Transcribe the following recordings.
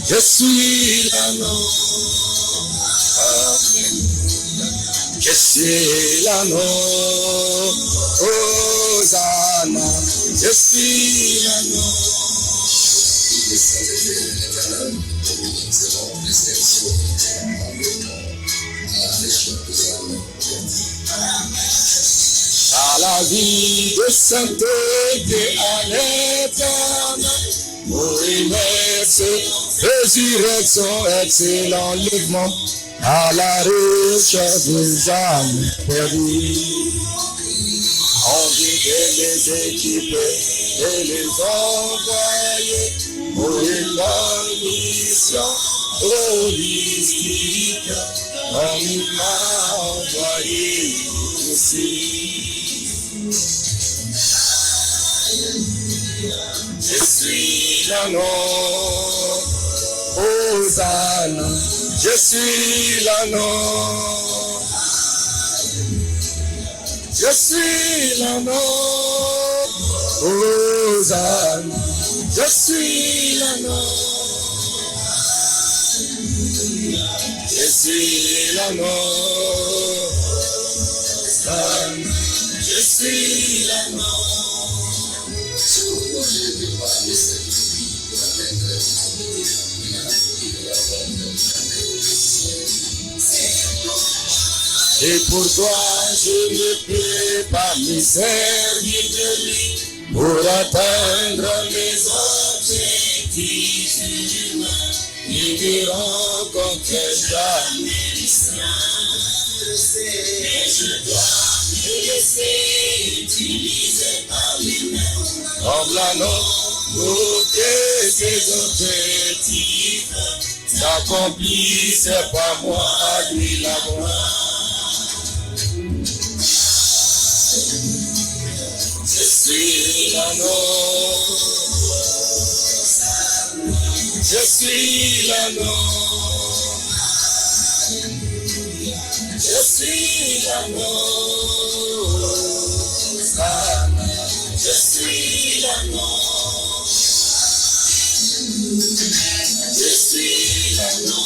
Je suis l'agneau. Je suis l'agneau. Hosanna. Je suis l'agneau. À la vie de sainteté à l'éternel. Oui, merci. Résurrection, excellent enlèvement, à la recherche des âmes perdues. On dit de les équiper et les envoyer pour une bonne mission holistique, comme il m'a envoyé ici. Je suis l'agneau. Hosanna, je suis l'agneau. Je suis l'agneau. Hosanna, je suis l'agneau. Je suis l'agneau. Hosanna, je suis l'agneau. Et pour toi, je me prépare mes servir de lui pour atteindre mes objectifs humains et de rencontrer jamais les siens. Et je dois me laisser utiliser par lui-même comme l'anneau pour que ses objectifs s'accomplissent. C'est pas moi, à lui la gloire. Je suis l'agneau. Je suis l'agneau. Je suis l'agneau. Je suis l'agneau. Je suis l'agneau.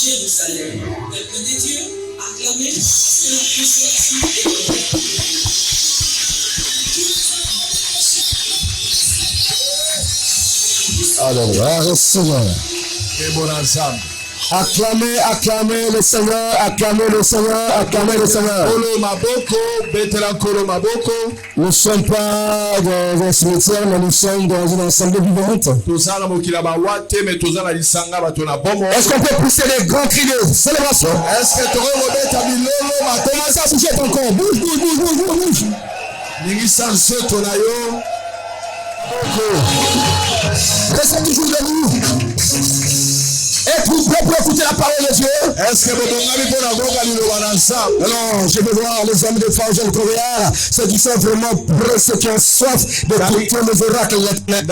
Jérusalem. Peuple de Dieu, acclamez parce que la puissance est Alors, le Seigneur. Et bon ensemble. Acclamez, acclamez le Seigneur, acclamez le Seigneur, acclamez le Seigneur. Nous ne sommes pas dans un cimetière, mais nous sommes dans une assemblée vivante. Est-ce qu'on peut pousser des grands cris de célébration? Est-ce que tu as commencé à bouger ton corps? Bouge, bouge, bouge, bouge, bouge, bouge. Restez toujours debout. Et tout le peuple écoutez la parole de Dieu? Non, je veux voir les hommes de foi, jeunes coréens, ceux qui sont vraiment prêts, ceux qui ont soif d'écouter les oracles de l'éternel.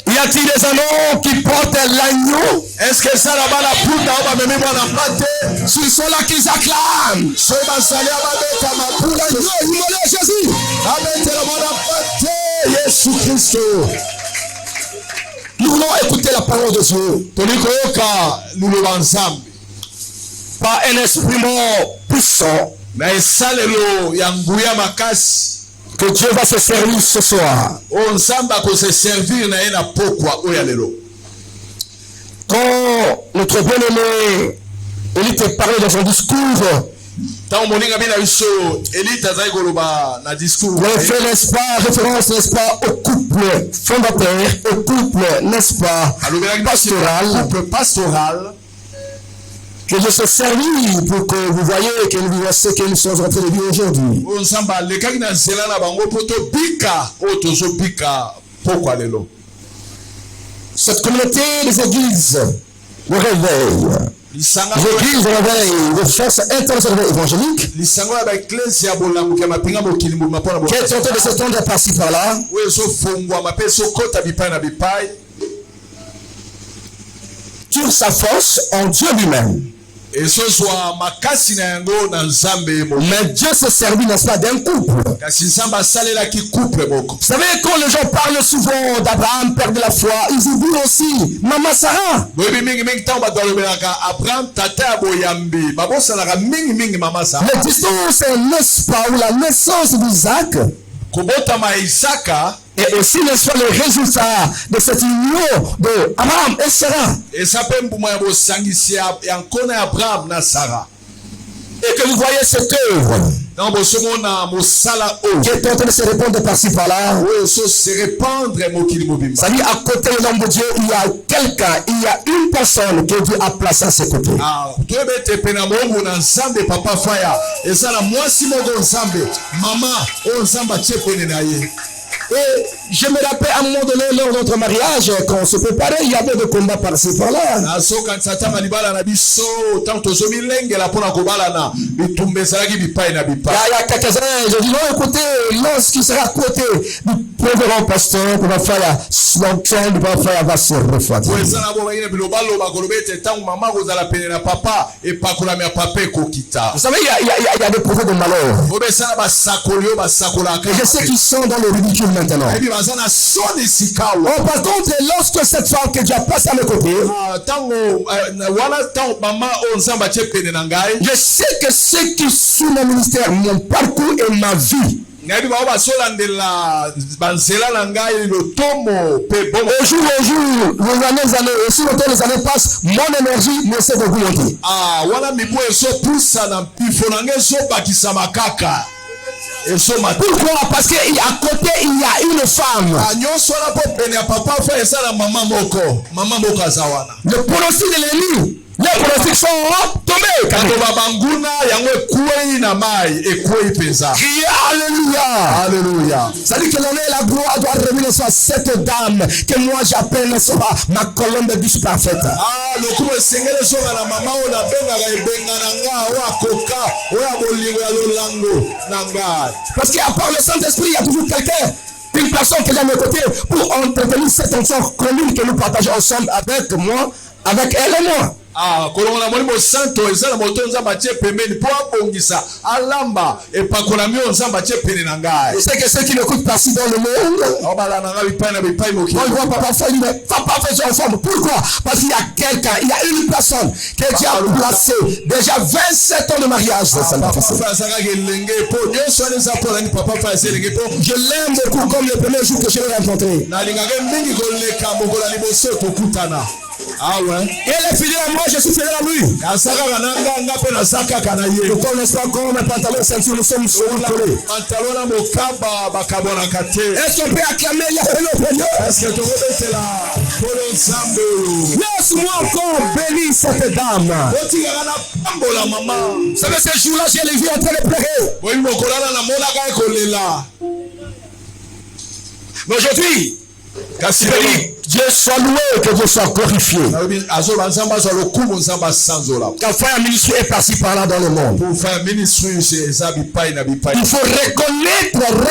Y a-t-il des anneaux qui portent l'agneau? Est-ce que ça là-bas la poudre S'ils sont là qu'ils acclament. Jésus. Jésus-Christ. Nous voulons écouter la parole de Dieu. Par un esprit mort puissant. Que Dieu va se servir ce soir. Quand notre bien-aimé Élie te parlait dans son discours, il fait, n'est-ce pas, référence, n'est-ce pas, au couple fondateur, au couple, n'est-ce pas, pastoral, que je se servis pour que vous voyez que nous vivons ce que nous sommes en train de vivre aujourd'hui. Cette communauté des églises le réveille. L'église réveille de force internationale évangélique qui est tenté de s'étendre par-ci par-là. Tire sa force en Dieu lui-même. Mais Dieu se servit, n'est-ce pas, d'un couple. Vous savez, quand les gens parlent souvent d'Abraham, père de la foi, ils oublient aussi Maman Sarah. La distance, n'est-ce pas, ou la naissance d'Isaac et aussi, n'est-ce pas, le résultat de cette union de Abraham et Sarah. Et que vous voyez cette œuvre qui est en train de se répandre par-ci par-là. Ça dit, à côté de l'homme de Dieu, il y a quelqu'un, il y a une personne que Dieu a placée à ses côtés. Et je me rappelle à un moment donné, lors de notre mariage, quand on se préparait, il y avait des combats par-ci par-là. Il y a quelques années, je dis non, écoutez, lorsqu'il sera à côté du révérend pasteur, pour faire l'onction, il va se refroidir. Vous savez, il y a des prophètes de malheur. Et je sais qu'ils sont dans le ridicule maintenant. Oh, par contre, lorsque cette femme que Dieu a placée à mes côtés, je sais que ceux qui sont dans le ministère, mon parcours et ma vie, au jour, les années, aussi longtemps les années passent, mon énergie ne s'est pas augmentée. Pourquoi? Parce qu'à côté il y a une femme. Le pronostic de l'ennemi, les pronostics sont tombés. Alléluia. Alléluia. Ça dit que l'honneur et la gloire doit revenir sur cette dame que moi j'appelle ma colonne de douce parfaite. Parce qu'à part le Saint-Esprit, il y a toujours quelqu'un, une personne qui est à mes côtés pour entretenir cette onction commune que nous partageons ensemble avec moi, avec elle et moi. Je sais que ceux qui m'écoutent par-ci dans le monde, on voit papa faire, mais papa fait son forme. Pourquoi? Parce qu'il y a quelqu'un, il y a une personne que Dieu a placée. Déjà 27 ans de mariage. Je l'aime beaucoup comme le premier jour que je l'ai rencontré. Ah ouais. Et elle est fidèle à moi, je suis fidèle à lui. Ne connaissez pas comment mes pantalons ceinture, nous sommes collés. Est-ce qu'on peut acclamer Yahweh le Seigneur? Est-ce que tu veux là? Laisse-moi encore bénir cette dame. Vous savez, ce jour-là, j'ai les yeux en train de pleurer. Mais aujourd'hui, Dieu soit loué, que Dieu soit glorifié. Quand faire un ministère est passé par là dans le monde, il faut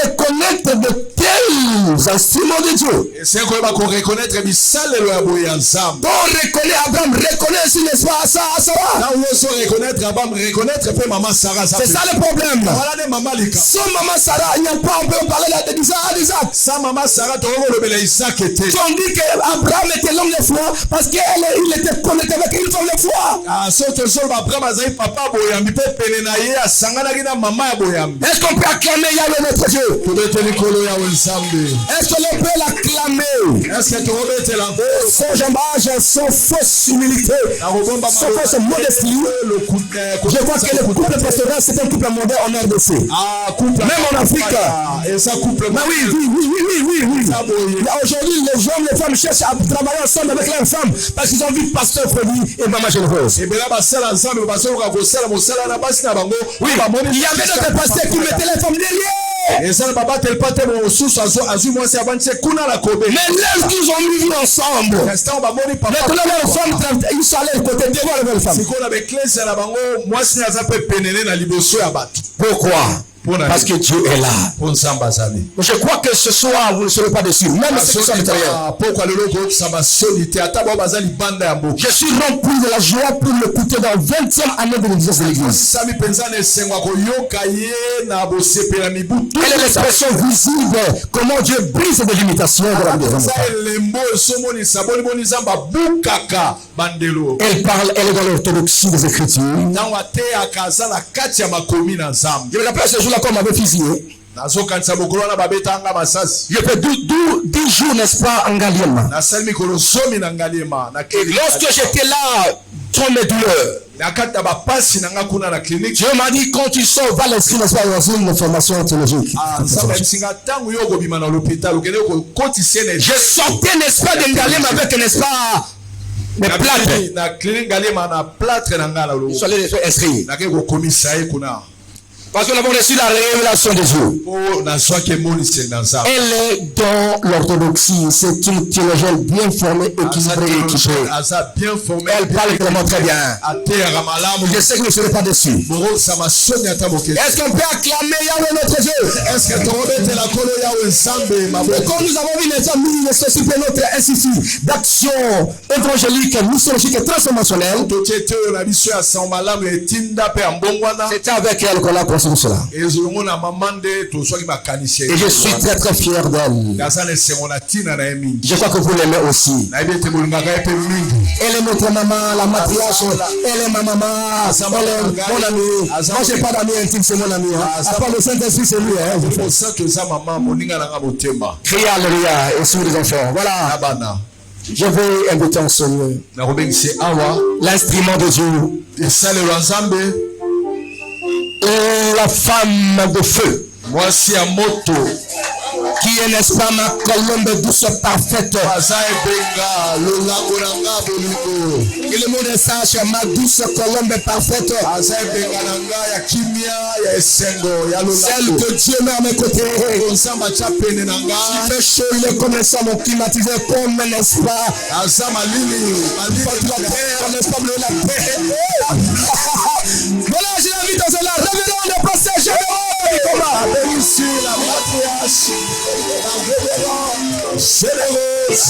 reconnaître de tels instruments de Dieu. Donc reconnaît Abraham, reconnaît si n'est-ce pas Sarah. C'est ça le problème. Sans maman Sarah, il n'y a pas, on peut parler d'Isaac. Sans maman Sarah, on dit qu'Abraham était l'homme de foi parce qu'il était connecté avec une femme de foi. Est-ce qu'on peut acclamer Yahweh notre Dieu? Est-ce que l'on peut l'acclamer? Son jambage, son fausse humilité, son fausse modestie. Je vois que le couple pastoral, c'est un couple mondial en RDC. Même en Afrique. Mais oui. Aujourd'hui, les hommes, les femmes cherchent à travailler ensemble avec leurs femmes parce qu'ils ont vu pasteur Freddy et maman généreuse. Oui, il y avait d'autres pasteurs qui mettaient les femmes derrière. Mais lorsqu'ils ont mis ensemble, maintenant leurs femmes, ils sont allés côté devant les femmes. Pourquoi? Parce que Dieu est là. Je crois que ce soir, vous ne serez pas déçus. Même ceux qui sont à l'intérieur. Je suis rempli de la joie pour l'écouter dans 20e année de l'existence de l'église. Quelle est l'expression visible? Comment Dieu brise des limitations de la maison. Elle parle, elle est dans l'orthodoxie des Écritures. Je me rappelle ce jour-là qu'on m'avait fusillé. Je fais 10 jours, n'est-ce pas, en Ngaliema. Et lorsque j'étais là, dans mes douleurs, Dieu m'a dit, quand tu sors, va l'inscrire, n'est-ce pas, dans une formation théologique. Je sortais, n'est-ce pas, de Ngaliema avec, n'est-ce pas, des plâtres. Ils sont allés inscrire. Parce que nous avons reçu la révélation de Dieu. Elle est dans l'orthodoxie. C'est une théologienne bien formée, équilibrée et équipée. Elle parle vraiment très bien. Je sais que vous ne serez pas déçus. Est-ce qu'on peut acclamer Yahweh notre Dieu? Comme nous avons vu les amis, notre institut d'action évangélique, missiologique et transformationnelle. C'était avec elle qu'on a construit cela. Et je suis très très fier d'elle. Je crois que vous l'aimez aussi. Elle est notre maman, la matriarche. Elle est ma maman. Elle est mon amie. Moi je n'ai pas d'amis intimes, c'est mon ami. À part le Saint-Esprit, c'est lui. Criez alléluia et sur les enfants. Voilà. Je vais inviter en Seigneur l'instrument de Dieu. La femme de feu. Voici un moto. Qui est, n'est-ce pas, ma colombe douce parfaite. Que le monde sache, ma douce colombe parfaite. Celle que Dieu met à mes côtés. Il fait chaud, il est comme ça, mon climatisé, comme, n'est-ce pas, la terre, n'est-ce pas, la paix. Voilà, je l'invite dans la révérende de pasteur général. Béni la matriarche, la révérende généreuse.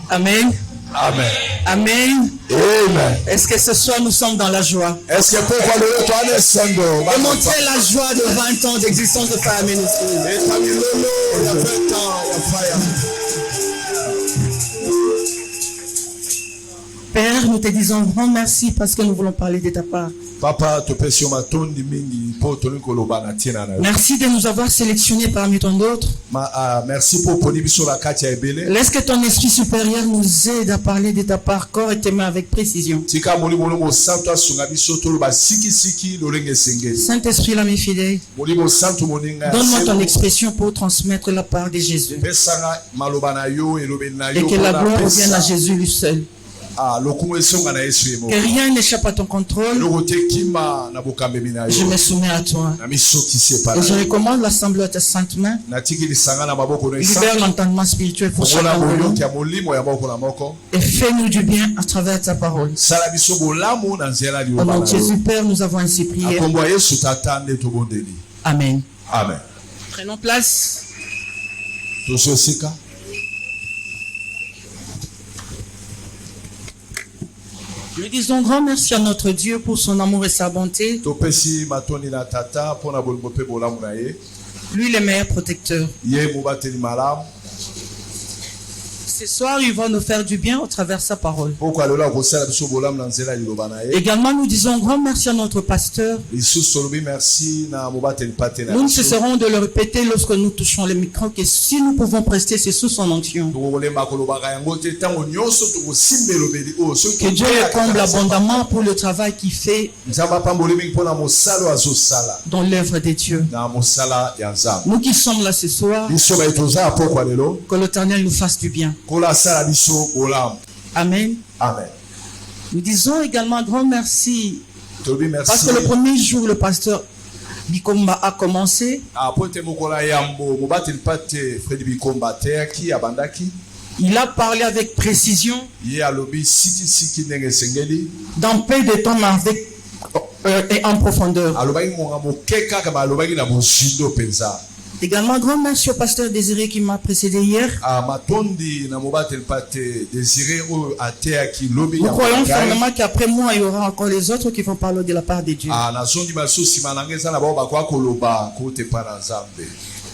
Amen. Amen. Amen. Amen. Est-ce que ce soir nous sommes dans la joie? Est-ce que pour et montrer la joie de 20 ans d'existence de Fire Ministry. Père, Père, nous te disons grand merci parce que nous voulons parler de ta part. Papa, topesi matondi mingi po toni koloba na tina na. Merci de nous avoir sélectionnés parmi tant d'autres. Merci pour poni biso la katia ebele. Laisse que ton esprit supérieur nous aide à parler de ta part correctement avec précision. Tika moli molongo santo asunga biso toloba siki siki lolenge sengeli. Saint-Esprit, l'ami fidèle, Molimo santo moninga. donne-moi ton expression pour transmettre la part de Jésus. Pesanga maloba na yo elobe na yo. Et que la gloire revienne à Jésus lui seul. Que rien n'échappe à ton contrôle. Je me soumets à toi. Et je recommande l'assemblée à tes saintes mains. Libère l'entendement spirituel pour chacun de nous. Et fais-nous du bien à travers ta parole. Au nom de Jésus, Père, nous avons ainsi prié. Amen. Amen. Prenons place. Nous disons grand merci à notre Dieu pour son amour et sa bonté. Lui, le meilleur protecteur. Ce soir, il va nous faire du bien au travers de sa parole. Également, nous disons grand merci à notre pasteur. Nous ne cesserons de le répéter lorsque nous touchons le micro que si nous pouvons prester, c'est sous son onction. Que Dieu le comble abondamment pour le travail qu'il fait dans l'œuvre de Dieu. Nous qui sommes là ce soir, que l'Éternel nous fasse du bien. Amen. Amen. Nous disons également grand merci. Parce que le premier jour, le pasteur Bikomba a commencé. Il a parlé avec précision. Dans peu de temps avec et en profondeur. Également, grand merci au pasteur Désiré qui m'a précédé hier. Nous croyons fermement qu'après moi, il y aura encore les autres qui vont parler de la part de Dieu.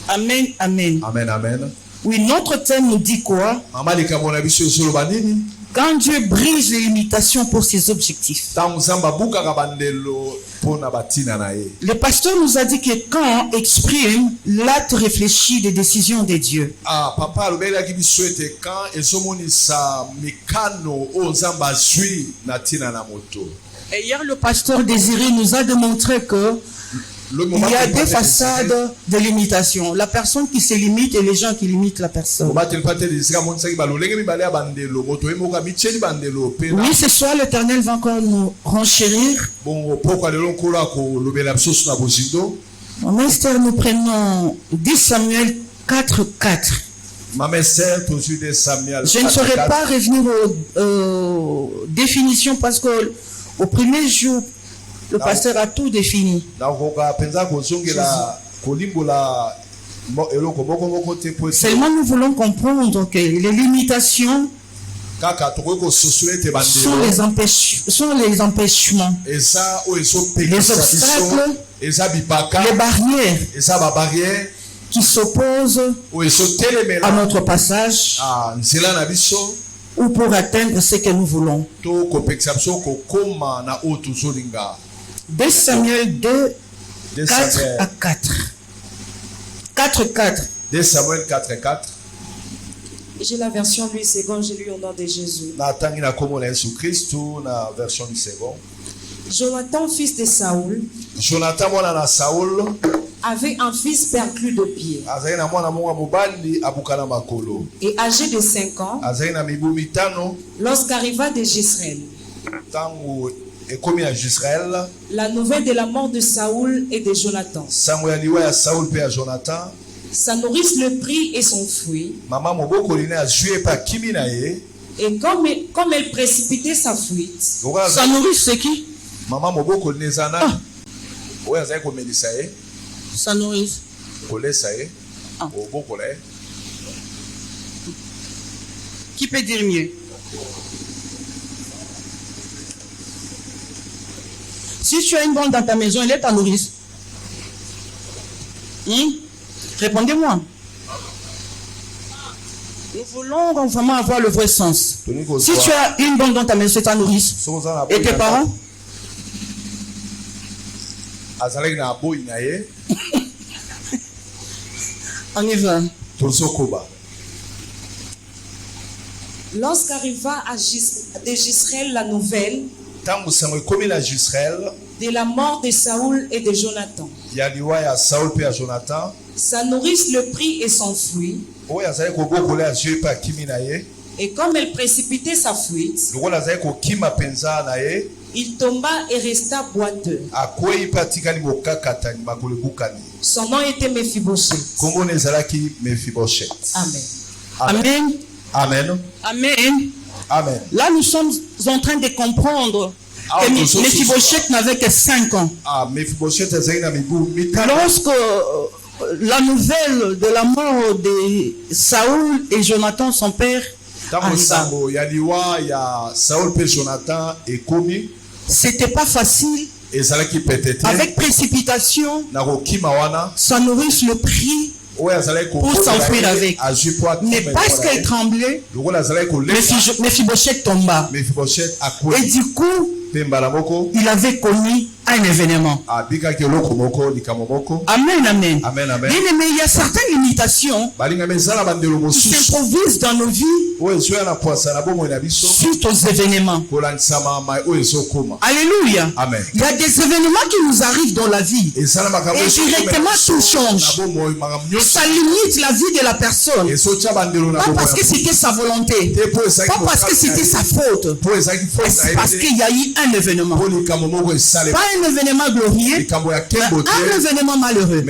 Amen, amen. Amen, amen. Oui, notre thème nous dit quoi? Quand Dieu brise les limitations pour ses objectifs. Le pasteur nous a dit que quand on exprime l'acte réfléchi des décisions de Dieu. Et hier, le pasteur Désiré nous a démontré que il y a deux façades de limitation. La personne qui se limite et les gens qui limitent la personne. Oui, ce soir, l'Éternel va encore nous renchérir. En Esther, nous prenons 10 Samuel 4:4. Je ne saurais pas revenir aux définitions parce que au premier jour, le pasteur a tout défini. Seulement nous voulons comprendre que les limitations sont les empêchements, les obstacles, les barrières qui s'opposent à notre passage ou pour atteindre ce que nous voulons. 2 Samuel 2, 4 à 4. 4. 2 Samuel 4:4. J'ai la version Louis II, j'ai lu au nom de Jésus. Jonathan, fils de Saoul, avait un fils perclus de pied. Et âgé de 5 ans, lorsqu'arriva de Jezreel, la nouvelle de la mort de Saoul et de Jonathan. Sa nourrice le prit et s'enfuit. Et comme elle précipitait sa fuite. Sa nourrice, c'est qui? Sa nourrice. Qui peut dire mieux? Si tu as une bonne dans ta maison, elle est ta nourrice. Répondez-moi. Nous voulons vraiment avoir le vrai sens. Si tu as une bonne dans ta maison, c'est ta nourrice. Et tes parents? On y va. Lorsqu'arriva de Gisraël la nouvelle de la mort de Saoul et de Jonathan, sa nourrice le prit et s'enfuit. Et comme elle précipitait sa fuite, il tomba et resta boiteux. Son nom était Mephibosheth. Amen. Amen. Amen. Amen. Amen. Là, nous sommes en train de comprendre que Mephibosheth n'avait que 5 ans. Lorsque la nouvelle de la mort de Saoul et Jonathan, son père, c'était pas facile. Avec précipitation, sa nourrice le prit pour s'enfuir avec. Mais parce qu'elle tremblait, Mephibosheth tomba. Et du coup, il avait commis un événement. Amen, amen. Bien aimé, il y a certaines limitations qui s'improvisent dans nos vies suite aux événements. Alléluia. Amen. Il y a des événements qui nous arrivent dans la vie. Et directement tout change. Ça limite la vie de la personne. Pas parce que c'était sa volonté. Pas parce que c'était sa faute. C'est parce qu'il y a eu un événement. Pas un événement glorieux, mais un événement malheureux.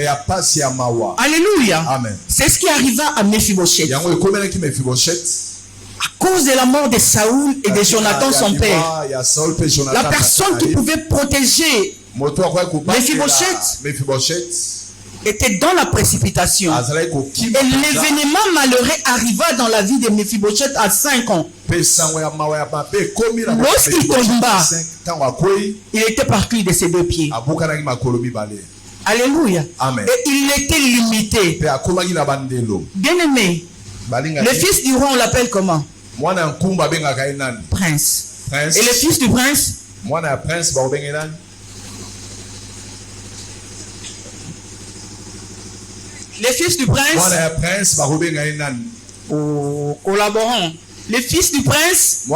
Alléluia. C'est ce qui arriva à Mephibosheth. À cause de la mort de Saoul et de Jonathan, son père, la personne qui pouvait protéger Mephibosheth était dans la précipitation. Et l'événement malheureux arriva dans la vie de Mephibosheth à 5 ans. Lorsqu'il tomba, il était parti de ses 2 pieds. Alléluia. Amen. Et il était limité. Bien aimé, le fils du roi, on l'appelle comment? Prince. Et le fils du prince? Les fils du prince, collaborant. Les fils du prince,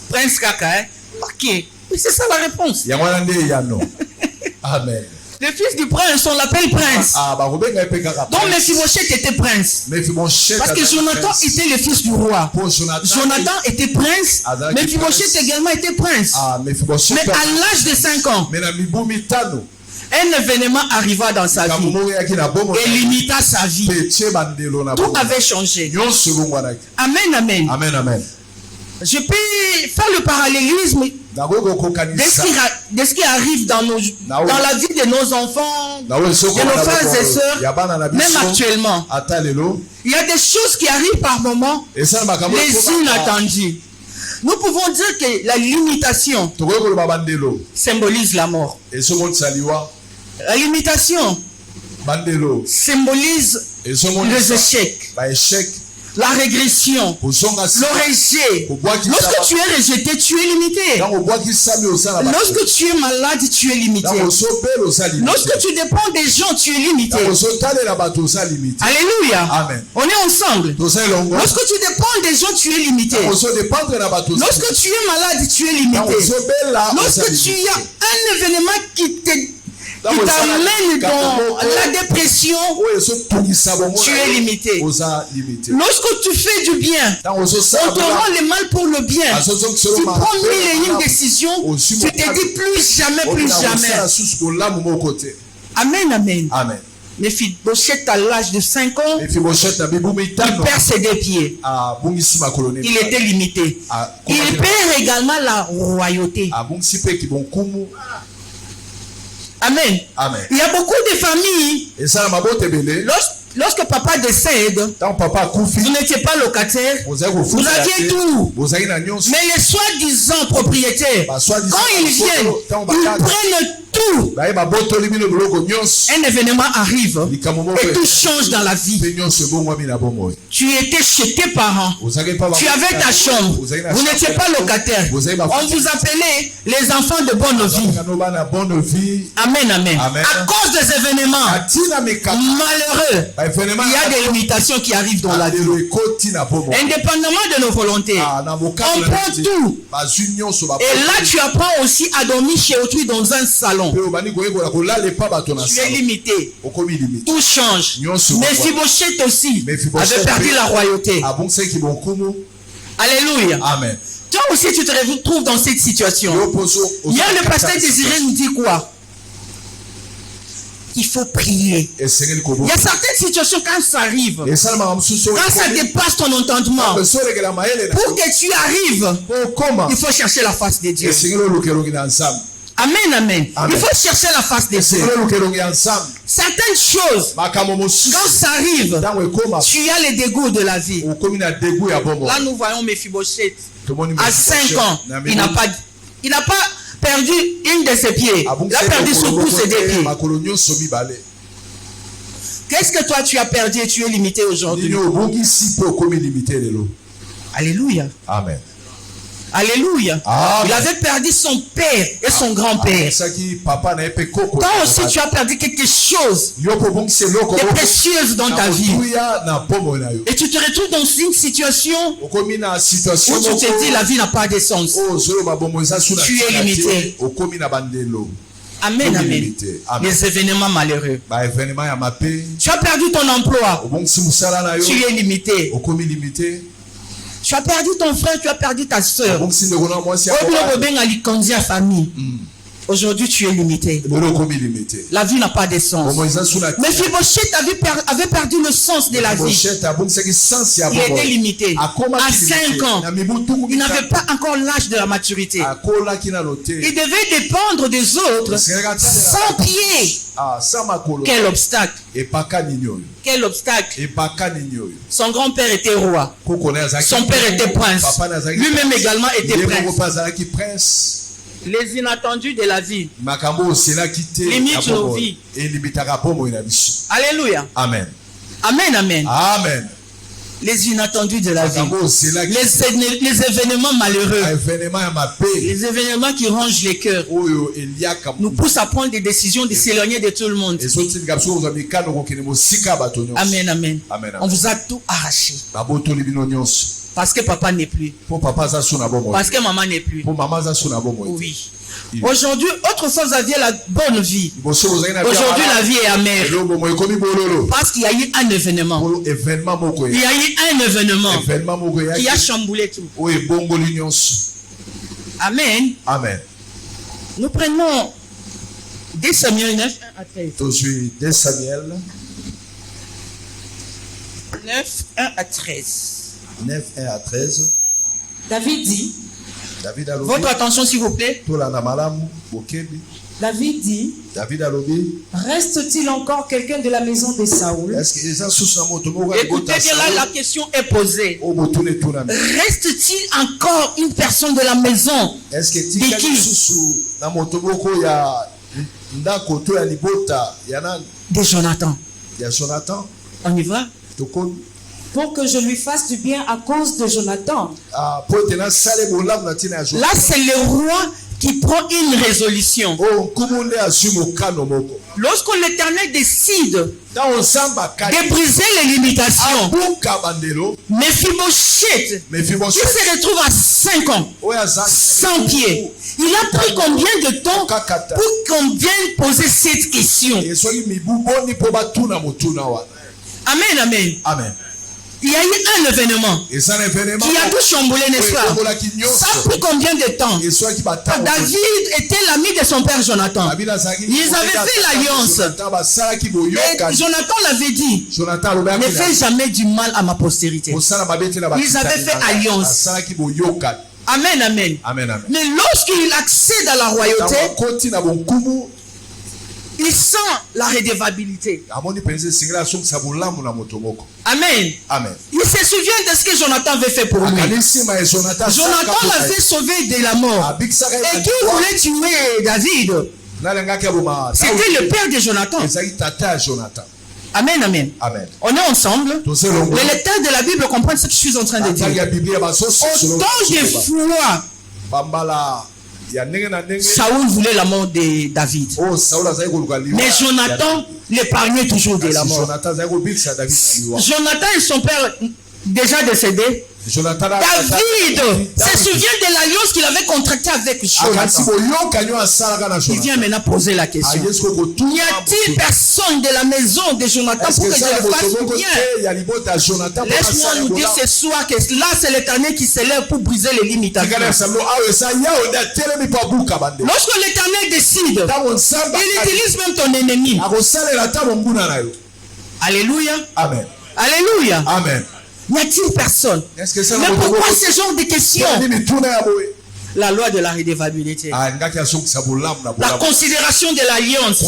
prince Kaka, hein? Ok, c'est ça la réponse. Amen. Les fils du prince, on l'appelle prince. Donc Mephibosheth était prince. Parce que Jonathan était le fils du roi. Jonathan était prince. Mephibosheth également était prince. Mais à l'âge de 5 ans, un événement arriva dans sa vie et limita sa vie. Tout avait changé. Amen, amen. Je peux faire le parallélisme de ce qui arrive dans la vie de nos enfants, de nos frères et sœurs, même actuellement. Il y a des choses qui arrivent par moments, les inattendues. Nous pouvons dire que la limitation symbolise la mort. La limitation symbolise les échecs, la régression, le rejet. Lorsque tu es rejeté, tu es limité. Lorsque tu es malade, tu es limité. Lorsque tu dépends des gens, tu es limité. Alléluia. Amen. On est ensemble. Lorsque tu dépends des gens, tu es limité. Lorsque tu es malade, tu es limité. Lorsque tu as un événement qui t'amène dans la dépression, tu es limité. Lorsque tu fais du bien, on te rend le mal pour le bien. Tu prends 1000 et une décisions, tu te dis plus jamais. Amen, amen. Mephibosheth à l'âge de 5 ans, il perd ses 2 pieds. Il était limité. Il perd également la royauté. Amen. Il y a beaucoup de familles. Lorsque papa décède, vous n'étiez pas locataire, vous aviez tout. Mais les soi-disant propriétaires, quand ils viennent, ils prennent tout tout, un événement arrive et tout change dans la vie. Tu étais chez tes parents, tu avais ta chambre, vous n'étiez pas locataire. On vous appelait les enfants de bonne vie. Amen, amen. À cause des événements malheureux, il y a des limitations qui arrivent dans la vie. Indépendamment de nos volontés, on prend tout. Et là, tu apprends aussi à dormir chez autrui dans un salon. Tu es limité. Tout change. Mephibosheth aussi avait perdu la royauté. Alléluia. Amen. Toi aussi, tu te retrouves dans cette situation. Hier, le pasteur Désiré nous dit quoi? Il faut prier. Il y a certaines situations quand ça arrive, quand ça dépasse ton entendement, pour que tu arrives, il faut chercher la face de Dieu. Amen, amen. Il faut chercher la face de Dieu. Certaines choses, quand ça arrive, tu as les dégoûts de la vie. Là, nous voyons Mephibosheth. À 5 ans, il n'a pas perdu une de ses pieds. Il a perdu son pouce et des pieds. Qu'est-ce que toi tu as perdu et tu es limité aujourd'hui? Alléluia. Amen. Alléluia. Amen. Il avait perdu son père et son grand-père. Toi aussi tu as perdu quelque chose de précieux dans ta vie. Et tu te retrouves dans une situation où tu te dis la vie n'a pas de sens. Tu es limité. Amen, amen. Les événements malheureux. Tu as perdu ton emploi. Tu es limité. Tu as perdu ton frère, tu as perdu ta soeur. Aujourd'hui, tu es limité. La vie n'a pas de sens. Mephibosheth avait perdu le sens de la vie. Il était limité. À 5 ans, il n'avait pas encore l'âge de la maturité. Il devait dépendre des autres sans pied. Quel obstacle! Quel obstacle! Son grand-père était roi. Son père était prince. Lui-même également était prince. Les inattendus de la vie limitent nos vies. Alléluia. Amen. Amen, amen. Amen. Les inattendus de la vie. Les événements malheureux. Les événements qui rongent les cœurs nous poussent à prendre des décisions de s'éloigner de tout le monde. Amen, amen. On vous a tout arraché. Parce que papa n'est plus. Parce que maman n'est plus. Oui. Aujourd'hui, autrefois vous aviez la bonne vie. Aujourd'hui, la vie est amère. Parce qu'il y a eu un événement. Il y a eu un événement qui a chamboulé tout. Amen. Amen. Nous prenons 2 Samuel 9, 1 à 13. 2 Samuel 9, 1 à 13. 9, 1 à 13. David dit. Votre attention s'il vous plaît. David dit. Reste-t-il encore quelqu'un de la maison de Saoul? Écoutez bien, là la question est posée. Reste-t-il encore une personne de la maison de qui? De Jonathan. On y va? Pour que je lui fasse du bien à cause de Jonathan. Là, c'est le roi qui prend une résolution. Lorsque l'Éternel décide de briser les limitations, Mephibosheth, qui se retrouve à 5 ans, sans pied, il a pris combien de temps pour qu'on vienne poser cette question? Amen, amen. Amen. Il y a eu un événement qui a tout chamboulé, n'est-ce pas? Ça a pris combien de temps? David était l'ami de son père Jonathan. Ils avaient fait l'alliance. Et Jonathan l'avait dit, ne fais jamais du mal à ma postérité. Ils avaient fait alliance. Amen, amen. Mais lorsqu'il accède à la royauté, il sent la redevabilité. Amen. Amen. Il se souvient de ce que Jonathan avait fait pour lui. Jonathan l'avait sauvé de la mort. Et qui voulait tuer David? C'était le père de Jonathan. Amen, amen. Amen. On est ensemble. Les lecteurs de la Bible comprennent ce que je suis en train de dire. Autant de fois, Saoul voulait la mort de David. Mais Jonathan l'épargnait toujours de la mort. Jonathan et son père déjà décédés. David se souvient de l'alliance qu'il avait contractée avec Jonathan. Il vient maintenant poser la question. Y a-t-il personne de la maison de Jonathan pour que je le fasse bien? Laisse-moi nous dire ce soir que là c'est l'Éternel qui s'élève pour briser les limitations. Lorsque l'Éternel décide, il utilise même ton ennemi. Alléluia. Amen. Alléluia. Amen. N'y a-t-il personne? Mais pourquoi ce genre de questions? La loi de la redevabilité. La considération de l'alliance.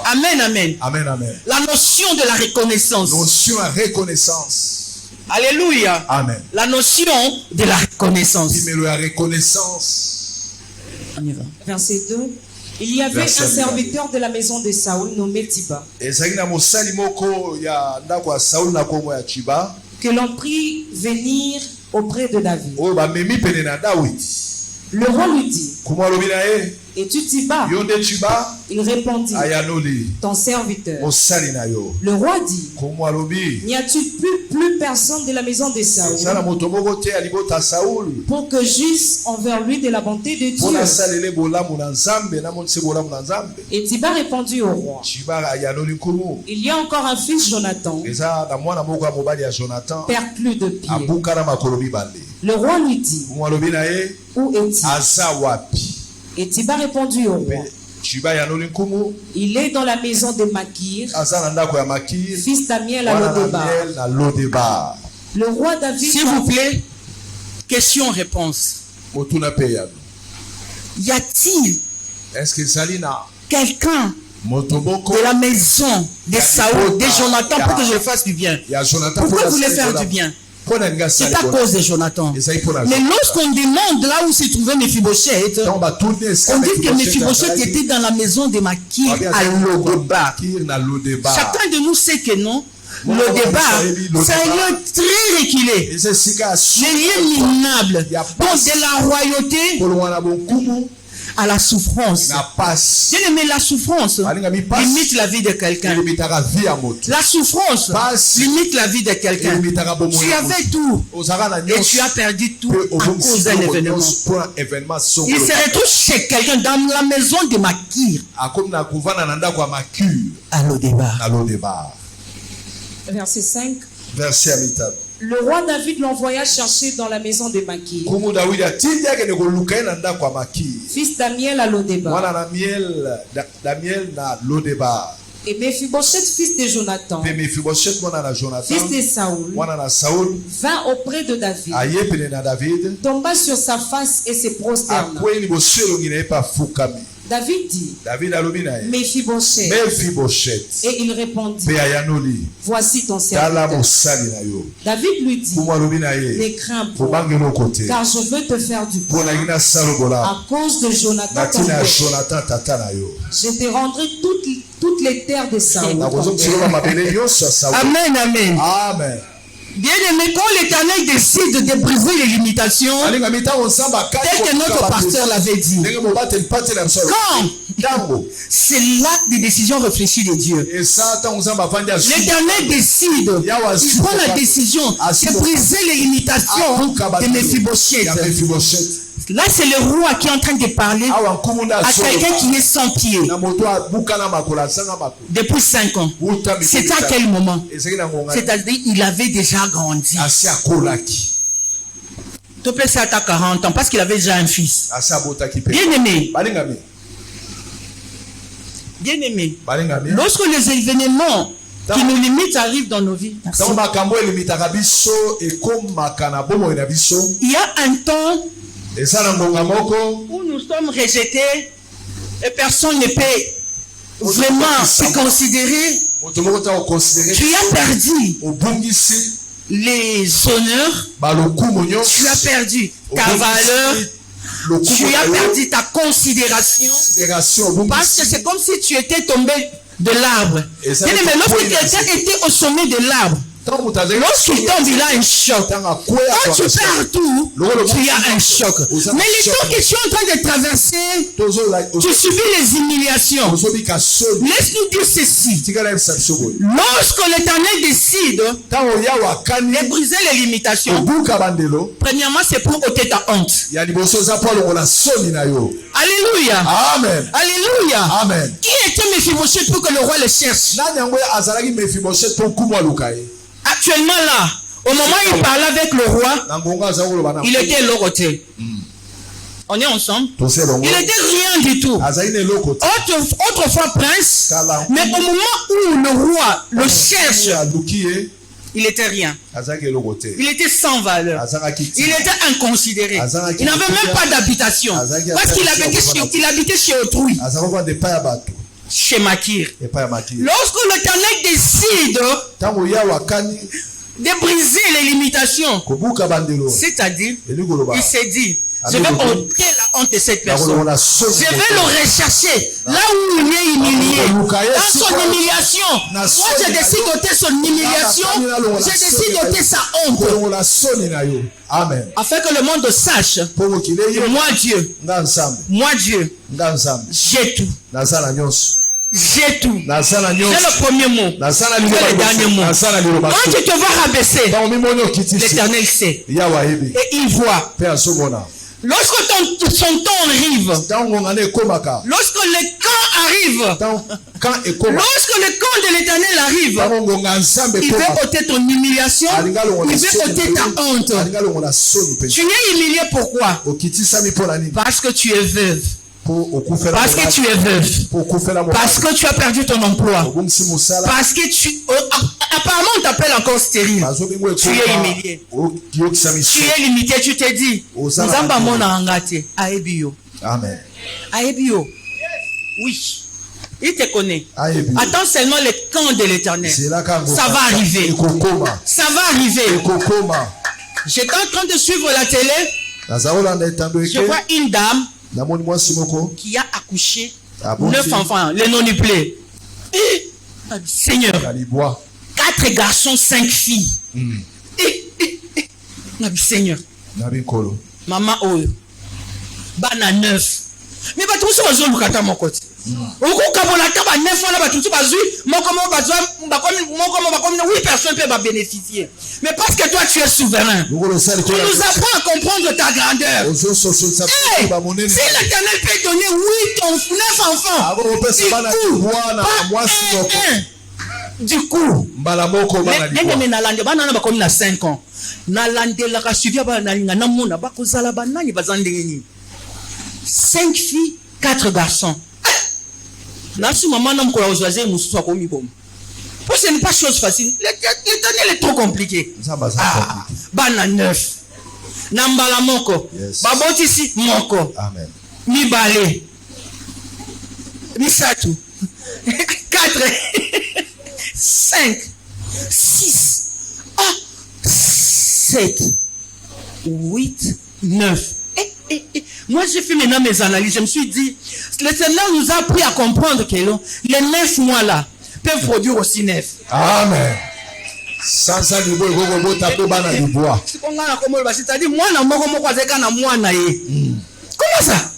Amen, amen. Amen, amen. La notion de la reconnaissance. Alléluia. Amen. La notion de la reconnaissance. On y va. Verset 2. Il y avait un serviteur de la maison de Saoul nommé Tiba, que l'on prit venir auprès de David. Le roi lui dit: es-tu Tiba? Il répondit: ton serviteur. Le roi dit: n'y a-t-il plus personne de la maison de Saoul pour que j'usse envers lui de la bonté de Dieu? Et Tiba répondit au roi: il y a encore un fils, Jonathan, perclus de pied. Le roi lui dit: où est-il? Et Tiba répondit au roi: il est dans la maison de Makir, fils d'Amiel à Lo-Debar. Le roi David. S'il vous plaît, question-réponse. Y a-t-il quelqu'un de la maison de Saoul, de Jonathan, pour que je le fasse du bien? Pourquoi vous voulez faire du bien? C'est à cause de Jonathan. Mais lorsqu'on demande là où se trouvait Mephibosheth, on dit que Mephibosheth était dans la maison de Makir à Lo-Debar. Chacun de nous sait que non. Lo-Debar, c'est un lieu très reculé, un lieu minable, donc de la royauté à la souffrance. Bien aimé, la souffrance limite la vie de quelqu'un. La souffrance limite la vie de quelqu'un. Tu avais tout et tu as perdu tout à cause d'un événement. Il se retrouve chez quelqu'un dans la maison de Makir à Lo-Debar. Verset 5. Verset le roi David l'envoya chercher dans la maison de Makir, fils d'Amiel à Lo-Debar. Et Mephibosheth, fils de Jonathan, fils de Saoul, vint auprès de David, tomba sur sa face et se prosterna. David dit: Mephibosheth. Et il répondit: voici ton serviteur. David lui dit: ne crains point, car je veux te faire du bien à cause de Jonathan ton père. Je te rendrai toutes les terres de Saoul. Amen, amen. Amen. Bien aimé, quand l'Éternel décide de briser les limitations, tel que notre pasteur l'avait dit, quand c'est l'acte de décision réfléchie de Dieu, l'Éternel décide, il prend la décision de briser les limitations de Mephibosheth. Là, c'est le roi qui est en train de parler à quelqu'un qui est sans pied depuis 5 ans. C'était à quel moment? C'est-à-dire il avait déjà grandi. Te plaît, c'est à 40 ans parce qu'il avait déjà un fils. Bien aimé. Bien aimé. Lorsque les événements qui nous limitent arrivent dans nos vies, il y a un temps où nous sommes rejetés et personne ne peut vraiment se considérer. Tu as perdu les honneurs, tu as perdu ta valeur, Tu as perdu ta considération. Parce que c'est comme si tu étais tombé de l'arbre. Mais lorsque quelqu'un était au sommet de l'arbre, lorsqu'il tombe, il a un choc. Quand tu perds tout, tu as un choc. Mais les temps que tu es en train de traverser, tu subis les humiliations. Laisse-nous dire ceci. Lorsque l'Éternel décide de briser les limitations, premièrement, c'est pour ôter ta honte. Alléluia. Amen. Alléluia. Amen. Qui était Mephibosheth pour que le roi le cherche? Actuellement là, au moment où il parlait avec le roi, il était loroté. On est ensemble. Il n'était rien du tout. Autrefois prince, mais au moment où le roi le cherche, il n'était rien. Il était sans valeur. Il était inconsidéré. Il n'avait même pas d'habitation. Parce qu'il habitait chez autrui. Chez Makir. Lorsque l'Éternel décide de briser les limitations, c'est-à-dire, il s'est dit, je vais ôter la honte de cette personne. Je vais le rechercher là où il est humilié. Dans son humiliation, moi je décide d'ôter son humiliation, je décide d'ôter sa honte. Amen. Afin que le monde sache, moi Dieu, j'ai tout. J'ai tout. C'est le premier mot. C'est le dernier mot. Quand tu te vois rabaisser, l'Éternel sait. Et il voit. Lorsque son temps arrive, lorsque le camp arrive, lorsque le camp de l'Éternel arrive, il veut ôter ton humiliation, il veut ôter ta honte. Tu es humilié pourquoi? Parce que tu es veuve. Parce que tu es veuve. Parce que tu as perdu ton emploi. Parce que apparemment on t'appelle encore stérile. Tu es humilié. Tu es limité. Tu te dis Amen. Aebio. Oui. Il te connaît. Attends seulement le camp de l'Éternel. Ça va arriver. Ça va arriver. J'étais en train de suivre la télé. Je vois une dame qui a accouché 9 enfants, les non-nuplés. Seigneur, 4 garçons, 5 filles. Seigneur, maman, bana 9. Mais tout ça, je vais mon côté. Oui, personne ne peut bénéficier. Mais parce que toi, tu es souverain. Tu nous apprends à comprendre ta grandeur. Si l'Éternel peut donner 9 enfants, du coup, mais na 5 ans. Nalandela suivi 5 filles, 4 garçons. Ce n'est pas chose facile. L'éternel est trop compliqué. Bana 9. Nambala moko. Babotisi moko. Amen. Mibale. Misatu. 4. 5. 6. 7. 8. 9. Moi, j'ai fait maintenant mes analyses. Je me suis dit, l'Éternel nous a appris à comprendre que les 9 mois là peuvent produire aussi 9. Amen. Sans ça, nous pouvons taper bana du bois. C'est-à-dire, moi, comment ça?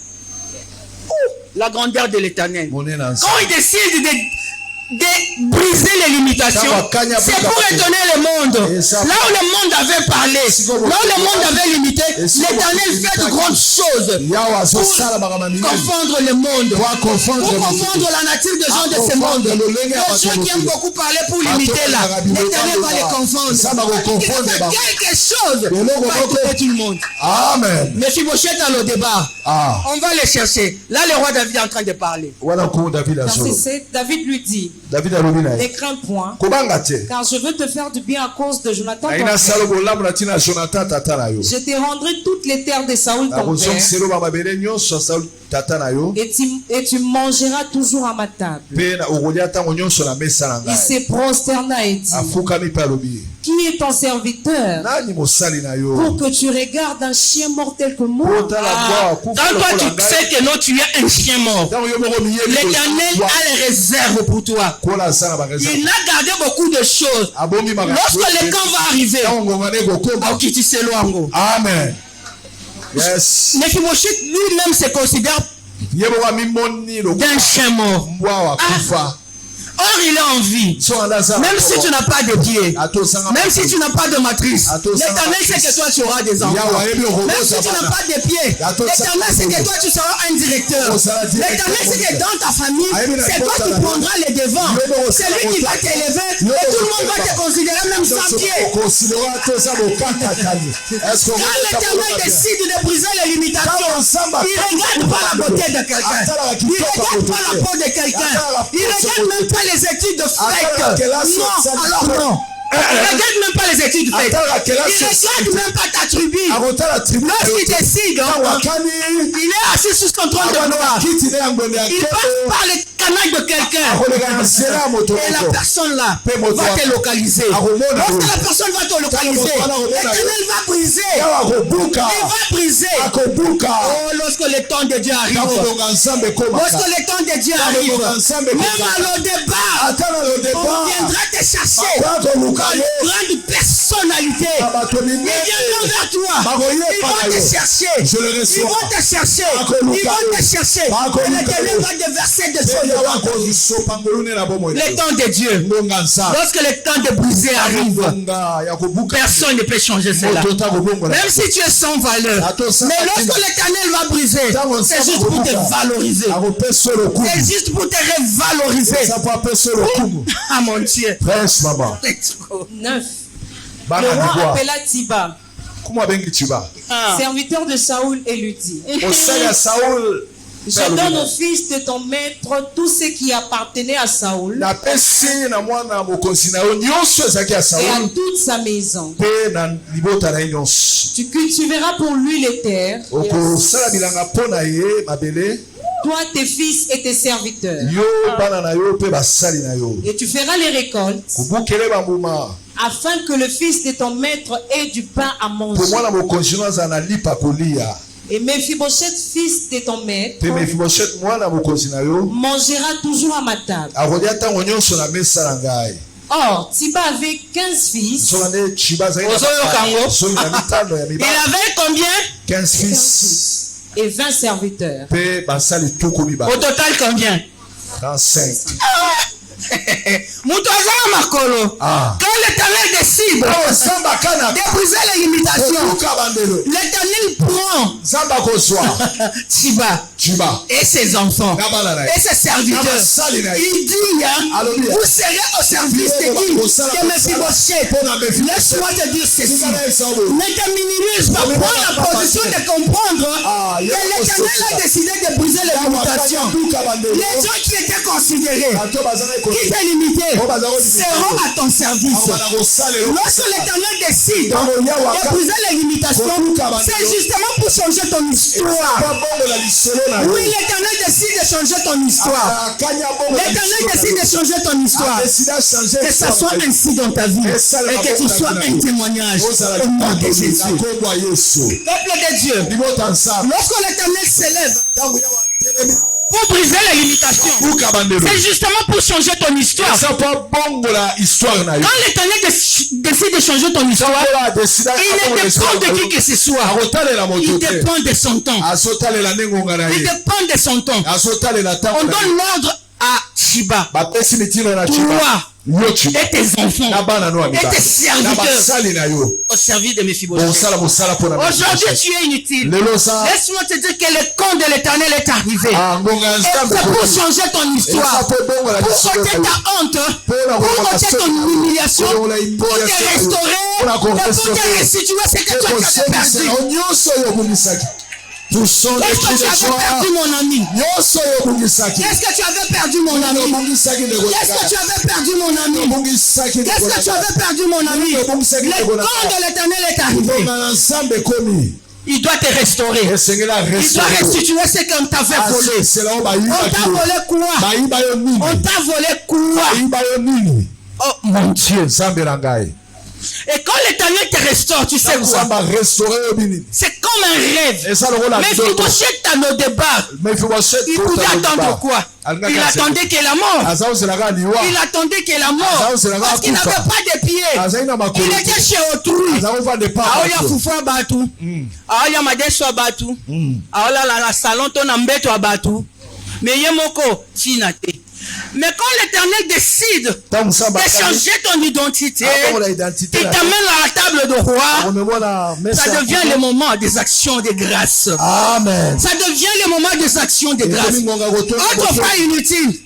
La grandeur de l'Éternel. Quand il décide de briser les limitations, c'est pour étonner le monde. Là où le monde avait parlé, là où le monde avait limité, l'Éternel fait de grandes choses pour confondre le monde, pour confondre la nature des gens de ce monde. Les gens qui aiment beaucoup parler pour limiter là, l'Éternel va les confondre. Quelque chose va étonner tout le monde. Amen. Mais si vous êtes dans le débat, on va les chercher. Là, le roi David est en train de parler. Verset 7, David lui dit, ne crains point, car je veux te faire du bien à cause de Jonathan ton père. Je te rendrai toutes les terres de Saoul ton père, et tu mangeras toujours à ma table. Il se prosterna et dit, qui est ton serviteur pour que tu regardes un chien mort tel que moi? Quand toi tu sais que non, tu es un chien mort, l'Éternel a les réserves pour toi. Il a gardé beaucoup de choses. Lorsque le camp va arriver, Amen. Yes. Mephibosheth lui-même se considère d'un chien mort. Or, il est en vie. Même si tu n'as pas de pieds, même si tu n'as pas de matrice, l'Éternel sait que toi tu auras des enfants. Même si tu n'as pas de pieds, l'Éternel sait que toi tu seras un directeur. L'Éternel sait que dans ta famille, c'est toi qui prendras les devants. C'est lui qui va t'élever et tout le monde va te considérer même sans pied. Quand l'Éternel décide de briser les limitations, il ne regarde pas la beauté de quelqu'un, il ne regarde pas la peau de quelqu'un, il ne regarde même pas les études de fake. Non, alors non. Il ne regarde même pas les études fake. Il ne regarde même pas ta tribu. Lorsqu'il décide, il est assis sous son trône de gloire. Il passe par le canal de quelqu'un. Et la personne là va te localiser. Lorsque la personne va te localiser, l'Éternel va briser. Il va briser. Oh, lorsque le temps de Dieu arrive. Lorsque le temps de Dieu arrive, même à l'eau départ, on viendra te chercher. Grande personnalité. Ils viendront vers toi. Ils vont te chercher. Ils vont te chercher. Ils vont te chercher. Et l'Éternel va te verser des eaux. Le temps de Dieu. Lorsque le temps de briser arrive, personne ne peut changer cela. Même si tu es sans valeur. Mais lorsque l'Éternel va briser, c'est juste pour te valoriser. C'est juste pour te revaloriser. Ah mon Dieu. 9. Le roi appela Tiba, serviteur de Saoul, et lui dit, je donne au fils de ton maître tout ce qui appartenait à Saoul et à toute sa maison. Tu cultiveras pour lui les terres, toi, tes fils et tes serviteurs, et tu feras les récoltes afin que le fils de ton maître ait du pain à manger. Et Mephibosheth, fils de ton maître, mangera toujours à ma table. Or, Tiba avait 15 fils. Il avait combien? 15 fils. Et 20 serviteurs. Au total combien? 35. Quand l'Éternel décide de briser les limitations, l'Éternel prend Tiba et ses enfants et ses serviteurs. Il dit, vous serez au service de qui? De Mephibosheth. Laisse-moi te dire ceci. Ne te minimise pas. Prends la position de comprendre que l'Éternel a décidé de briser les limitations. Les gens qui étaient considérés, qui étaient limités, seront à ton service. Lorsque l'Éternel décide de briser les limitations, c'est justement pour changer ton histoire. Oui, l'Éternel décide de changer ton histoire. L'Éternel décide de changer ton histoire. Que ça soit ainsi dans ta vie et que tu sois un témoignage au nom de Jésus. Peuple de Dieu, lorsque l'Éternel s'élève pour briser les limitations, c'est justement pour changer ton histoire. Quand l'Éternel décide de changer ton histoire, il ne dépend de qui que ce soit. Il dépend de son temps. Il dépend de son temps. On donne l'ordre à Tiba. Toi et tes enfants et tes serviteurs au service de Mephibosheth. Aujourd'hui tu es inutile. Laisse-moi te dire que le camp de l'Éternel est arrivé. Et c'est pour changer ton histoire, pour ôter ta honte, pour ôter ton humiliation, pour te restaurer et pour te restituer ce que tu as perdu. Qu'est-ce que tu avais perdu, mon ami? Qu'est-ce que tu avais perdu, mon ami? Qu'est-ce que tu avais perdu, mon ami? Qu'est-ce que tu avais perdu, mon ami? Le camp de l'Éternel est arrivé. Il doit te restaurer. Il doit restituer ce qu'on t'avait volé. On t'a volé quoi? On t'a volé quoi? Oh mon Dieu. Et quand l'Éternel te restaure, tu sais quoi? C'est comme un rêve. Mais Mephibosheth t'a nos débats. Il pouvait attendre quoi? Il attendait que la mort. Il attendait que la mort. Parce qu'il n'avait pas de pieds. Il était chez autrui. Aoya fufa batu. Aoya madesho batu. Aola la salon ton ambeto batu. Mais yemoko finate. Mais quand l'Éternel décide de changer ton identité, il t'amène à la table de roi, ça devient le moment des actions de grâce. Amen. Ça devient le moment des actions de grâce. Autrefois inutile.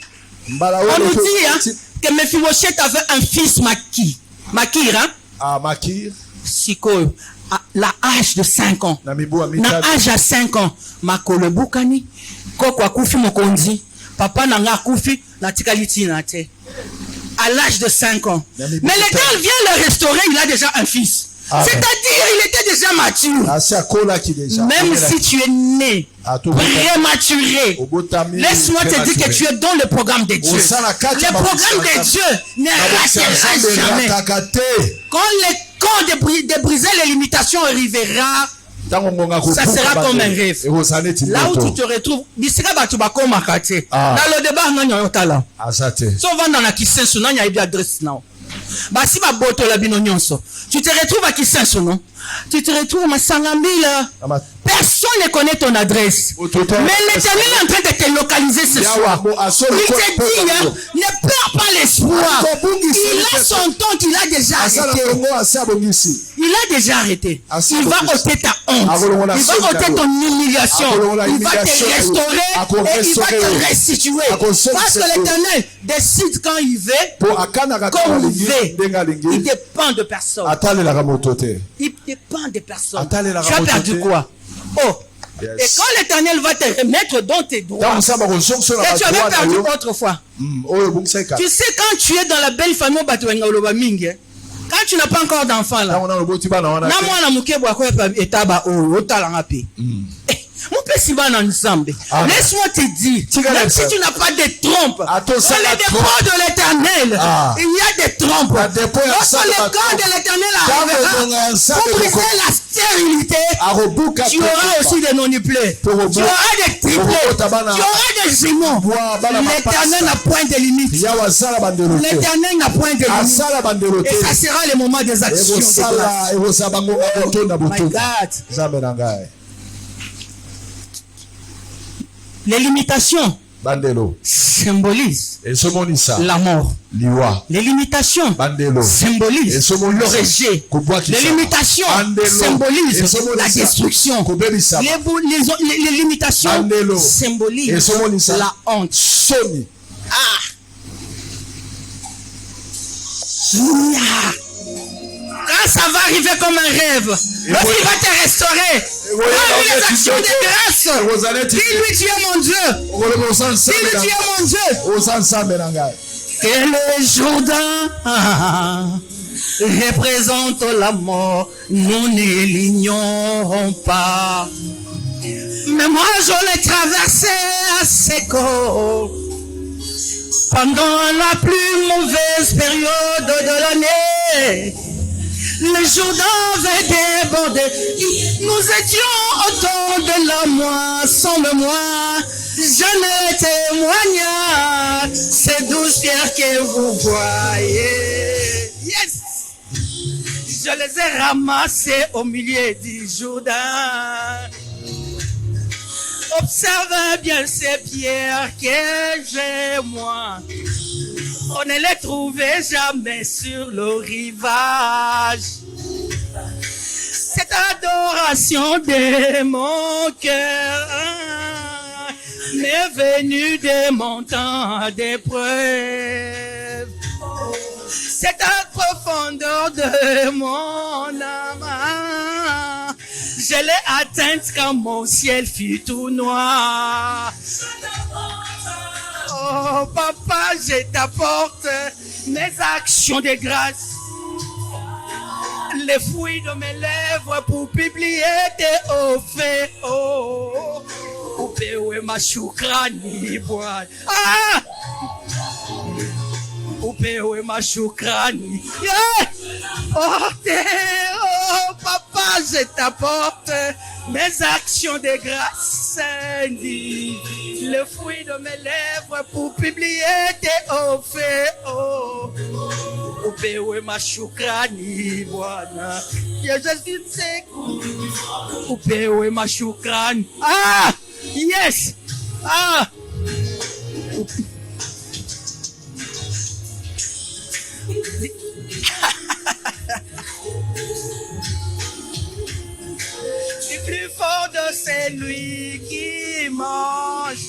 On nous dit que Mephibosheth avait un fils Makir. Makir. Siko, la âge de 5 ans. Na âge à 5 ans. Makole Bukani. Kokwa kufi mokonzi. Papa n'a pas koufi, n'a pas à l'âge de 5 ans. Mais l'Éternel vient le restaurer, il a déjà un fils. C'est-à-dire, il était déjà mature. Même si tu es né prématuré, laisse-moi te dire que tu es dans le programme de Dieu. Le programme de Dieu ne ratera jamais. Quand le camp de briser les limitations arrivera, ça sera comme un rêve. Là où tu te retrouves, d'ici là, tu vas comme Makate. Dans le débat, on a un talent. Sauf dans la Kisensu, on a une adresse. Si tu te retrouves à Kisensu, non? Tu te retrouves à Sangamila. Personne ne connaît ton adresse. Mais l'Éternel est en train de te localiser ce soir. Il te dit, ne perds pas l'espoir. Il a son temps qu'il a déjà arrêté. Il a déjà arrêté. Il va ôter ta honte. Il va ôter ton humiliation. Il va te restaurer et il va te restituer. Parce que l'Éternel décide quand il veut, comme il veut. Il dépend de personne. Il dépend de personne. Tu as perdu quoi? Oh, yes. Et quand l'Éternel va te remettre dans tes droits, que tu avais perdu autrefois. Tu sais, quand tu es dans la belle famille, quand tu n'as pas encore d'enfant là, laisse-moi te dire, même si tu n'as pas de trompe, dans les dépôts de l'Éternel, il y a des trompes. Lorsque le camp de l'Éternel arrivera pour briser la stérilité, tu auras aussi des non-nuplés, tu auras des triplés, tu auras des jumeaux. L'Éternel n'a point de limite. L'Éternel n'a point de limite. Et ça sera le moment des actions de grâce. My God. Les limitations symbolisent la mort. Les limitations symbolisent le rejet. Les limitations symbolisent la destruction. Les limitations symbolisent la honte. Quand ça va arriver comme un rêve, lorsqu'il va te restaurer, fais les actions de grâce. Dis-lui, tu es mon Dieu. Dis-lui, tu es mon Dieu. Et le Jourdain représente la mort, nous ne l'ignorons pas. Mais moi, je l'ai traversé à Seko pendant la plus mauvaise période de l'année. Le Jourdain avait débordé. Nous étions au temps de la moisson de moi. Je ne témoigne ces 12 pierres que vous voyez. Yes! Je les ai ramassées au milieu du Jourdain. Observez bien ces pierres que j'ai moi. On ne les trouvait jamais sur le rivage. Cette adoration de mon cœur m'est venue de mon temps d'épreuve. C'est à la profondeur de mon âme. Je l'ai atteinte quand mon ciel fut tout noir. Oh papa, je t'apporte mes actions de grâce. les fruits de mes lèvres pour publier tes faits. Oh, upewe mashukrani Bwana. Ah! Upewe mashukrani. Yeah! Oh papa, je t'apporte mes actions de grâce, le fruit de mes lèvres pour publier tes faits. Oh, upewe mashukrani Bwana. Je sais upewe mashukrani. Ah, yes. Ah. Du plus fort de celui qui mange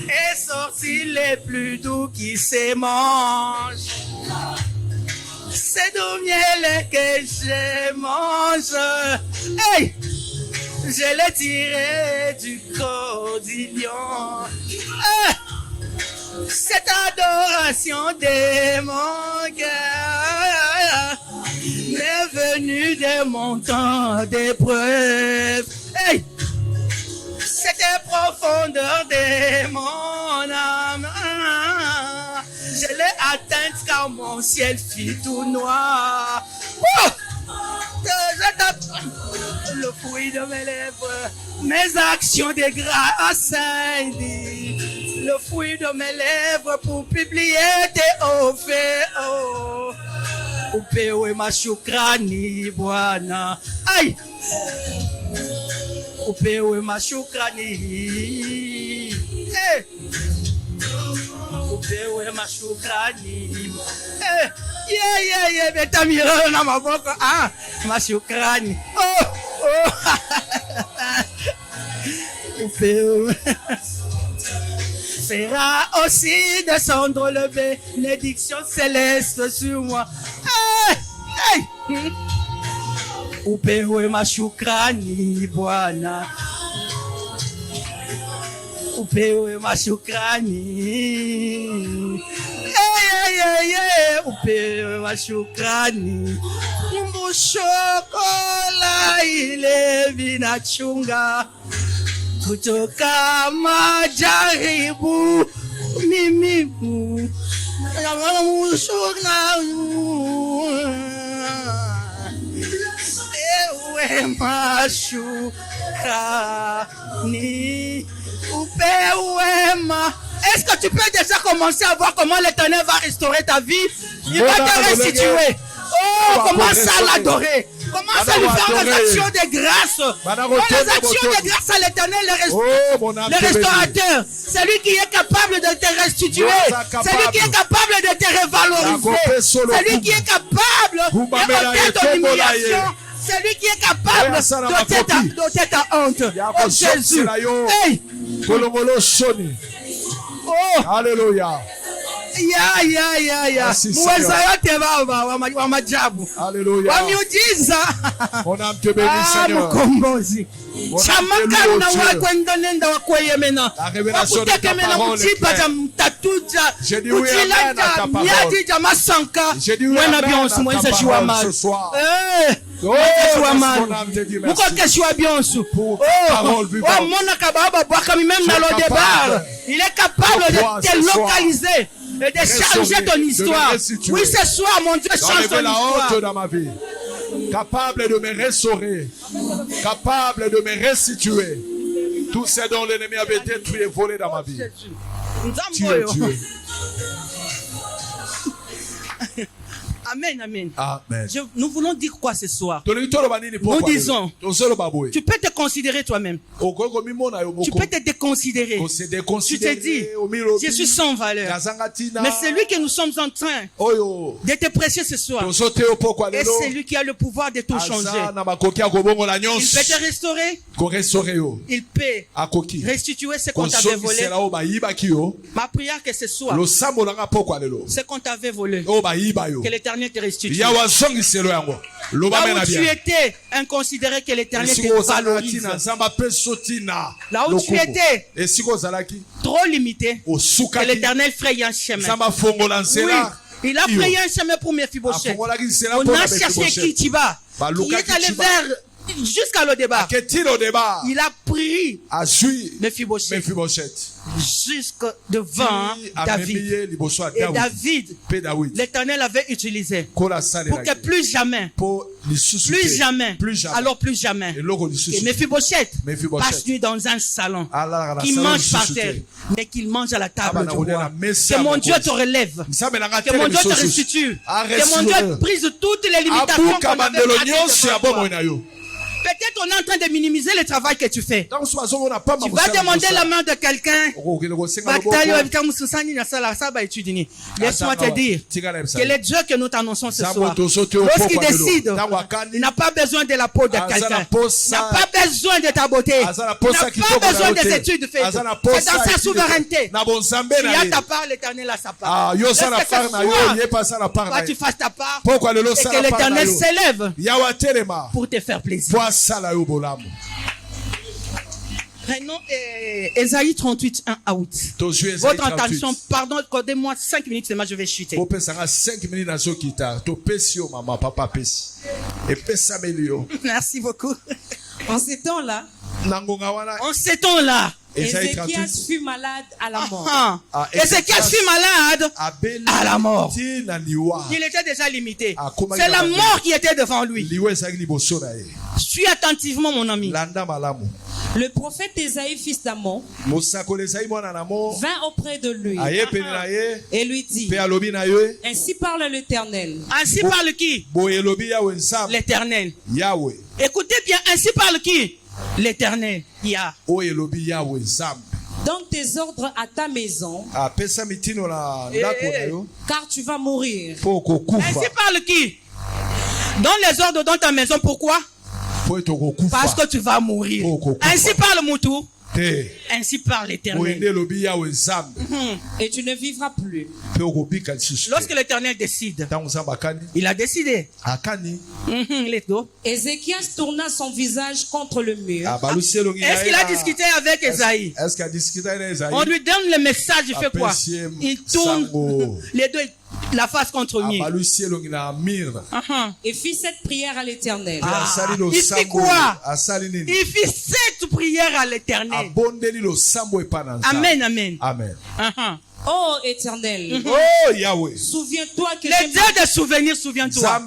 et sorti les plus doux qui se mangent. C'est du miel que je mange. Hey! Je l'ai tiré du corps du lion. Hey! Cette adoration de mon cœur est venue de mon temps d'épreuve. Hey! Cette profondeur de mon âme, je l'ai atteinte car mon ciel fut tout noir. Oh! Le fruit de mes lèvres, mes actions de grâce, le fruit de mes lèvres pour publier tes faits. Oh, upewe mashukrani Bwana. Aïe, upewe mashukrani. Hey, upewe mashukrani. Hey. Yeah, betamiro na maboko. Ah, mashukrani. Oh. Fera aussi descendre le bénédiction céleste sur moi. Hey. Upewe mashukrani Bwana. Upewe mashukrani. Upewe mashukrani. Mshokola ile vinachunga kutoka majaribu mimi ewe mashukrani. Upewe ma. Est-ce que tu peux déjà commencer à voir comment l'Éternel va restaurer ta vie? Il va te restituer. Oh, commence à l'adorer. Commence à lui faire des actions de grâce. Les actions de grâce à l'Éternel, le restaurateur. C'est lui qui est capable de te restituer. C'est lui qui est capable de te revaloriser. C'est lui qui est capable de ton humiliation. C'est lui qui est capable d'ôter ta honte. Oh Jésus. Hey. Oh. Alléluia. Mweza yote baba wa majabu. Alléluia. Wa miujiza. Mon âme te bénit, Seigneur. Mkombozi. Chamaka na wakwenda nenda wakweyemena. Wakutekemena mutipa ja mtatuja. Utilata miadi ja masanka. Mwena bionsu mweza juwa mal. Muko keshwa bionsu. Oh, mona kababa bwaka même dans le débar. Il est capable de te localiser et de changer ton histoire. Oui, ce soir, mon Dieu, change ton histoire. Dans ma vie. Capable de me restaurer. Capable de me restituer. Tout ce dont l'ennemi avait détruit et volé dans ma vie. Tu es Dieu. Amen, amen. Amen. Nous voulons dire quoi ce soir? Nous disons, tu peux te considérer toi-même. Tu peux te déconsidérer. Tu te dis, je suis sans valeur. Mais c'est lui que nous sommes en train de te prêcher ce soir. Et c'est lui qui a le pouvoir de tout changer. Il peut te restaurer. Il peut restituer ce qu'on t'avait volé. Ma prière que ce soir, ce qu'on t'avait volé, que l'Éternel te restitue. Là où tu étais inconsidéré, que l'Éternel te valorise. Là où tu étais trop limité, que l'Éternel fraye un chemin. Oui, Il a pris un chemin pour Mephibosheth. On a cherché Kitiba, qui est allé vers jusqu'à le débat. Il a pris Mephibosheth jusque devant David. Et David, l'Éternel avait utilisé pour que plus jamais, alors plus jamais, que Mephibosheth passe nuit dans un salon, qu'il mange par terre, mais qu'il mange à la table du roi. Que mon Dieu te relève, que mon Dieu te restitue, que mon Dieu brise toutes les limitations qu'on avait à. Peut-être on est en train de minimiser le travail que tu fais. Tu vas demander la main de quelqu'un. Laisse-moi te dire que le Dieu que nous t'annonçons ce soir, lorsqu'il décide, il n'a pas besoin de la peau de quelqu'un. Il n'a pas besoin de ta beauté. Il n'a pas besoin des études faites. C'est dans sa souveraineté. Il y a ta part, l'Éternel a sa part. Toi, tu fasses ta part et que l'Éternel s'élève pour te faire plaisir. Prenons Ésaïe 38, 1 à 8. Votre attention, pardon, accordez-moi 5 minutes, seulement je vais chuter. Merci beaucoup. En ces temps-là, Ézéchias fut malade à la mort. Ézéchias fut malade à la mort. Il était déjà limité. C'est la mort qui était devant lui. Suis attentivement, mon ami. Le prophète Ésaïe, fils d'Amon, vint auprès de lui et lui dit: Ainsi parle l'Éternel. Ainsi parle qui? L'Éternel. Écoutez bien, ainsi parle qui? L'Éternel. Donne tes ordres à ta maison, car tu vas mourir. Ainsi parle qui? Donne les ordres dans ta maison. Pourquoi? Parce que tu vas mourir. Ainsi parle Moutou. Ainsi parle l'Éternel. Et tu ne vivras plus. Lorsque l'Éternel décide, il a décidé. Ézéchias tourna son visage contre le mur. Est-ce qu'il a discuté avec Ésaïe? On lui donne le message, il fait quoi? Il tourne les deux, la face contre le mur. Et fit cette prière à l'Éternel. Il fit quoi? Il fit cette prière à l'Éternel. Amen, amen. Oh Éternel, oh Yahweh, souviens-toi que le Dieu de souvenirs, souviens-toi.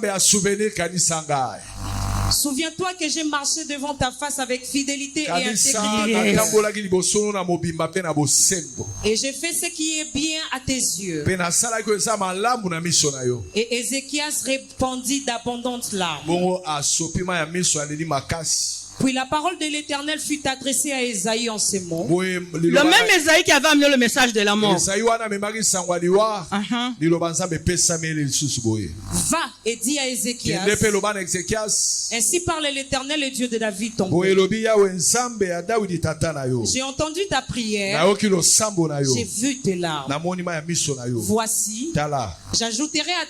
Souviens-toi que j'ai marché devant ta face avec fidélité et intégrité. Et j'ai fait ce qui est bien à tes yeux. Et Ézéchias répandit d'abondantes larmes. Puis la parole de l'Éternel fut adressée à Ésaïe en ces mots. Le même Ésaïe qui avait amené le message de la mort. Va et dis à Ézéchias: Ainsi parle l'Éternel, le Dieu de David ton père. J'ai entendu ta prière. J'ai vu tes larmes. Voici, j'ajouterai à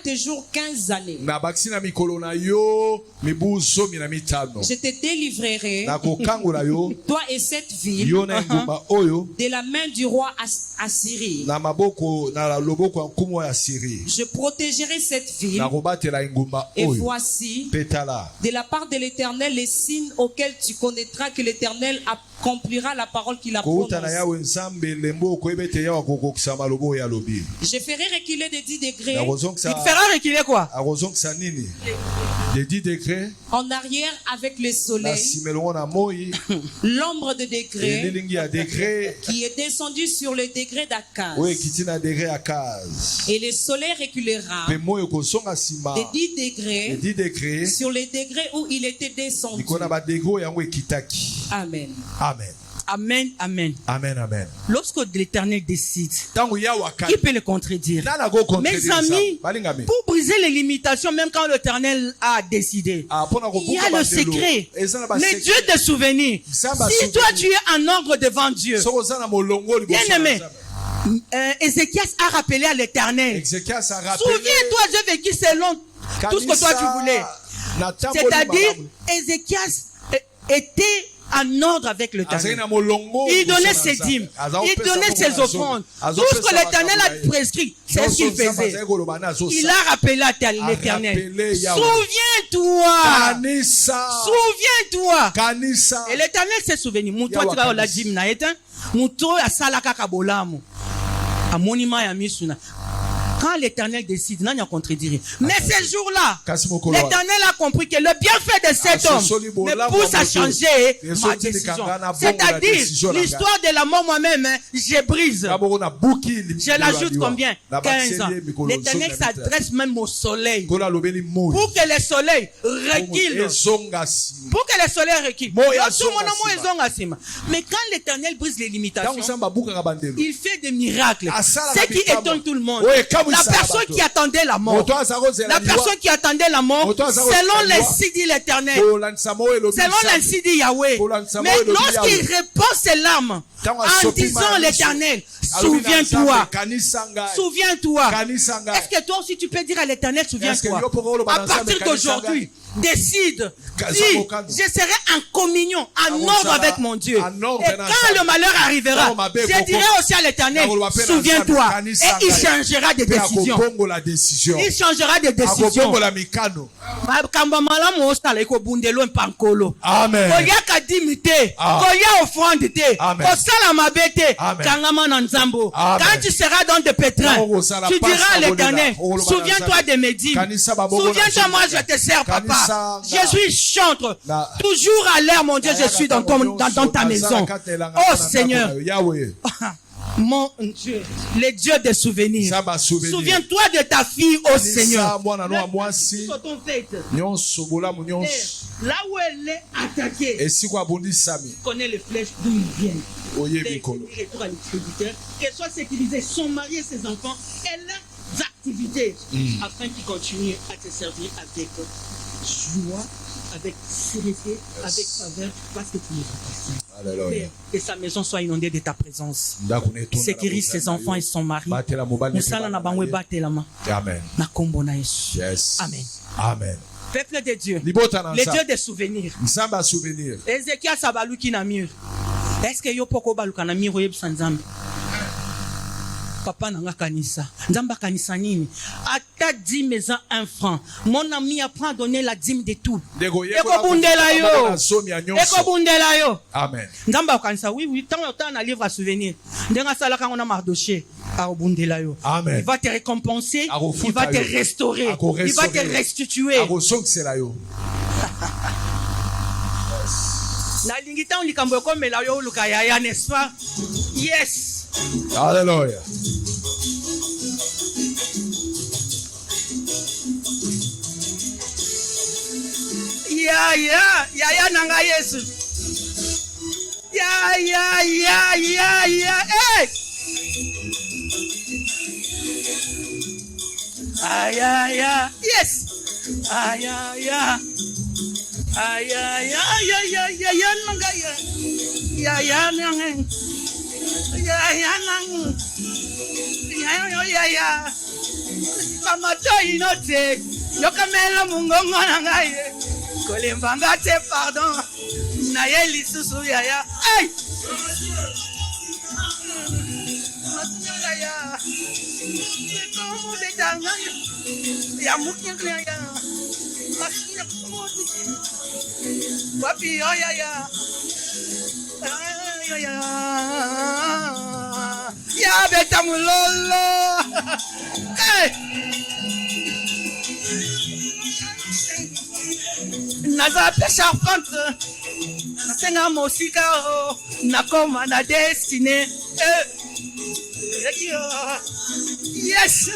tes jours 15 années. Je te délivrerai, toi et cette ville, de la main du roi Assyrie. Je protégerai cette ville. Et voici, de la part de l'Éternel, les signes auxquels tu connaîtras que l'Éternel accomplira la parole qu'il a prononcée. Je ferai reculer de 10 degrés. Il fera reculer quoi? De 10 degrés en arrière avec le soleil, l'ombre de degrés qui est descendu sur le degré d'Akaz, et le soleil reculera de 10 degrés sur les degrés où il était descendu. Amen. Amen. Amen, amen. Amen, amen. Lorsque l'Éternel décide, qui peut le contredire? Mes amis, pour briser les limitations, même quand l'Éternel a décidé, il y a le secret, le Dieu des souvenirs. Si toi tu es en ordre devant Dieu, bien aimé, Ézéchias a rappelé à l'Éternel. Souviens-toi, j'ai vécu selon tout ce que toi tu voulais. C'est-à-dire, Ézéchias était en ordre avec l'Éternel. Il donnait ses dîmes, il donnait ses offrandes. Tout ce que l'Éternel a prescrit, c'est ce qu'il faisait. Il a rappelé à l'Éternel. Souviens-toi. Souviens-toi. Et l'Éternel s'est souvenu. Moutoua tu vas la dîme na éteint. Moutoua a salaka kabolamu. A monument ya misuna. Quand l'Éternel décide, non, il y a contredire. Mais ces jours-là, l'Éternel a compris que le bienfait de cet homme me pousse à changer ma décision. C'est-à-dire, l'histoire de la mort moi-même, je brise. Je l'ajoute combien? 15 ans. L'Éternel s'adresse même au soleil. Pour que le soleil recule. Pour que le soleil recule. Mais quand l'Éternel brise les limitations, il fait des miracles. Ce qui étonne tout le monde. La personne qui attendait la mort, selon les signes de l'Éternel, selon les signes de Yahweh, mais lorsqu'il répand ses larmes en disant l'Éternel, souviens-toi, souviens-toi. Est-ce que toi aussi tu peux dire à l'Éternel, souviens-toi? À partir d'aujourd'hui, décide, dis, je serai en communion, en ordre avec mon Dieu. Et quand le malheur arrivera, je dirai aussi à l'Éternel, souviens-toi. Et il changera de décision. Il changera de décision. Amen. Quand tu seras dans des pétrins, tu diras à l'Éternel, souviens-toi de mes dîmes. Souviens-toi, moi je te sers, papa. Je suis chantre. Toujours à l'air, mon Dieu, je suis dans ta maison. Oh Seigneur. Mon Dieu, les dieux des souvenirs. Souviens-toi de ta fille, oh Seigneur. Là où elle est attaquée, connaît les flèches d'où ils viennent. Qu'elle soit sécurisée, son mari et ses enfants, et leurs activités, afin qu'ils continuent à te servir avec joie, avec sérénité, avec faveur, parce que tu nous appartiens. Que sa maison soit inondée de ta présence. Sécurise ses enfants et son mari. Amen. Amen. Amen. Peuple de Dieu, les dieux des souvenirs. Ézéchiel Sabaluki na mur. Est-ce que yo poko baluka na mur yeb sanzambe? Papa nanga kanisa. Nzamba kanisa nini? Ata 10 maisons 1 franc. Mon ami apprend à donner la dîme de tout. Eko bundela yo. Eko bundela yo. Amen. Nzamba kanisa oui, tant na livre à souvenir. Ndenga sala quand on a Mardoché. Amen. Il va te récompenser, il va te restaurer, il va te restituer. N'est-ce pas? Yes. Alléluia. Ya nanga Yesu. Ya. Hey. Yes. Pardon. Ya beta mulolo. Naza charpente. Nasenga mosika nakoma na destiné. Yes.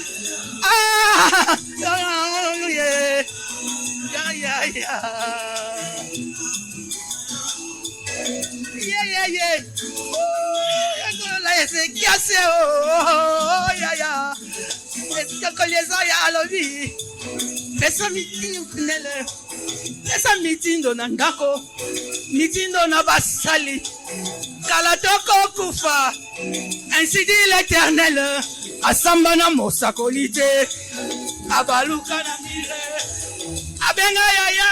Pesa mitindo na ndako, mitindo na basali, kalatoko kufa. Ainsi dit l'Éternel, asambana mosakolite, abaluka na mire, abenga yaya,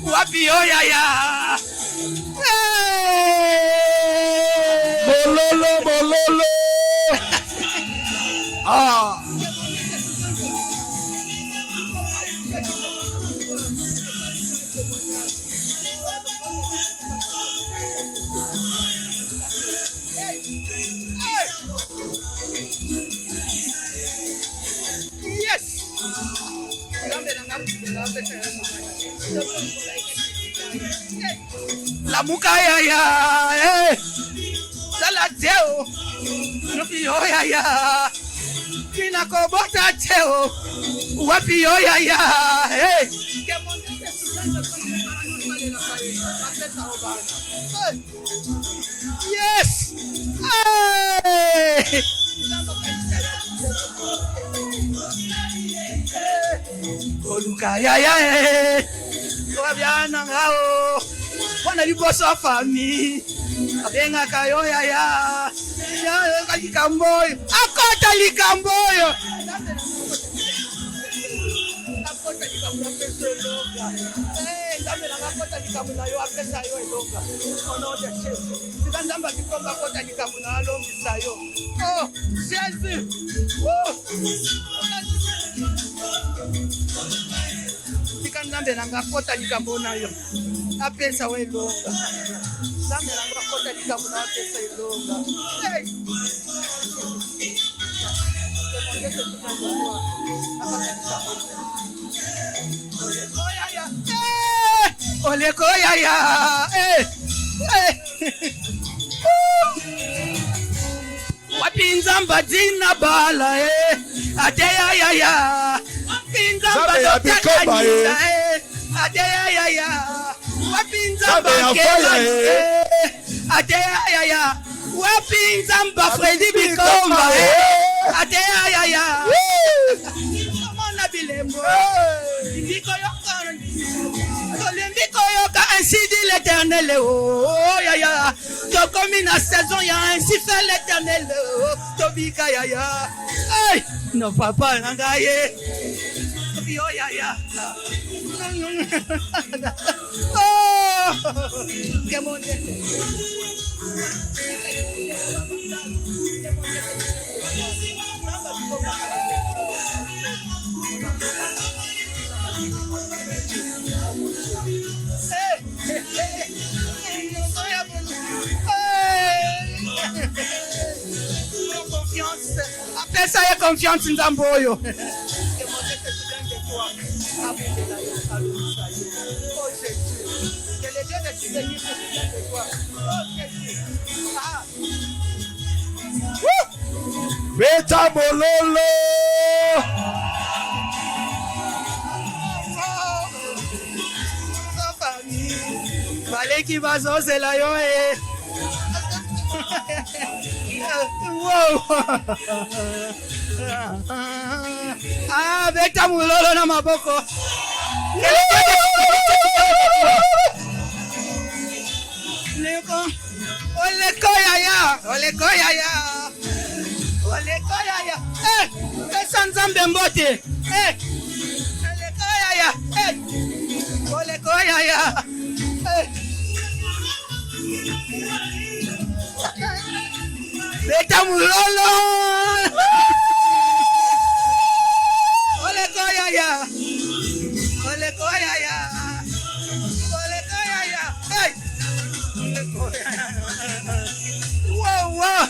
wapi o yaya, Mololo. Ah. La mukaya ya, sala teo, nufi oya ya, kina kobota teo, wapi oya ya, yes, olukaya ya, wabiana ngao. Wana liboso fami abenga kayo ya kalikamboyo akota likamboyo akota likamboyo ndambe na akota likamboyo yo apesa yo elonga ono de chef ndamba kikomba akota likamboyo alongisa yo oh Jésus ndambe na akota likamboyo nayo apesa we longa ndambe na akota likamboyo apesa elonga oleko ya wapinza mbadina bala ate ya wapinza mbadina ate ya wapinza mbakela ate ya wapinza mba Fredi Bikomba ate ya mona bilembo ndiko yoka ainsi dit l'Éternel oh ya tokomi na saison ya ainsi fait l'Éternel tobika ya hey no papa nangaye yo ya oh kemonde appelle ça y confiance Nzamboyo. Beta mololo. Baleki bazozela yo wow. Ah, beta mololo na maboko. Leko. Oleko ya. Pesa Nzambe mbote. Oleko ya. Beta mulolo. Oleko ya. Hey. Wow.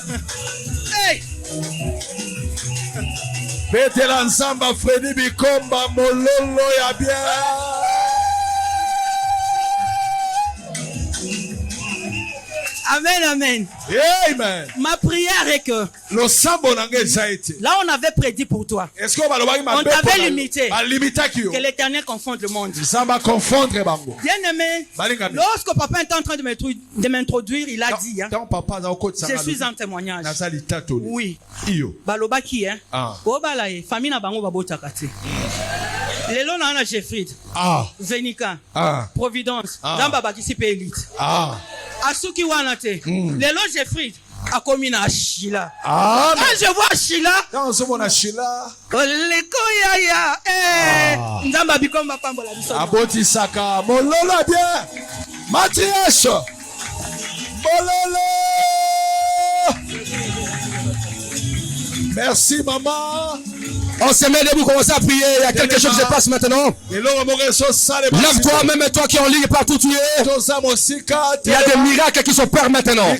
Hey. Bete l'ensemble Fredi Bikomba mololo ya bien. Amen. Amen. Ma prière est que là on avait prédit pour toi. On t'avait limité. Que l'Éternel confonde le monde. Bien aimé, lorsque papa était en train de m'introduire, il a dit je suis en témoignage. Oui. Baloba qui hein? Obalaye famille na bango babotaka te. Lelo na na Jeffrey. Zenika. Providence. Damba bakisi pe elite. Asuki wana te. Lelo Jeffrey akomi na Shila. Quand je vois Shila. Quand on se voit na Shila. Oleko ya. Nzamba bikomba pambola biso. Aboti saka mololo bien. Mathias. Bololo. Merci, maman. On se met debout, commence à prier. Il y a quelque chose qui se passe maintenant. Lève-toi, même toi qui es en ligne partout tu es. Il y a des miracles qui s'opèrent maintenant.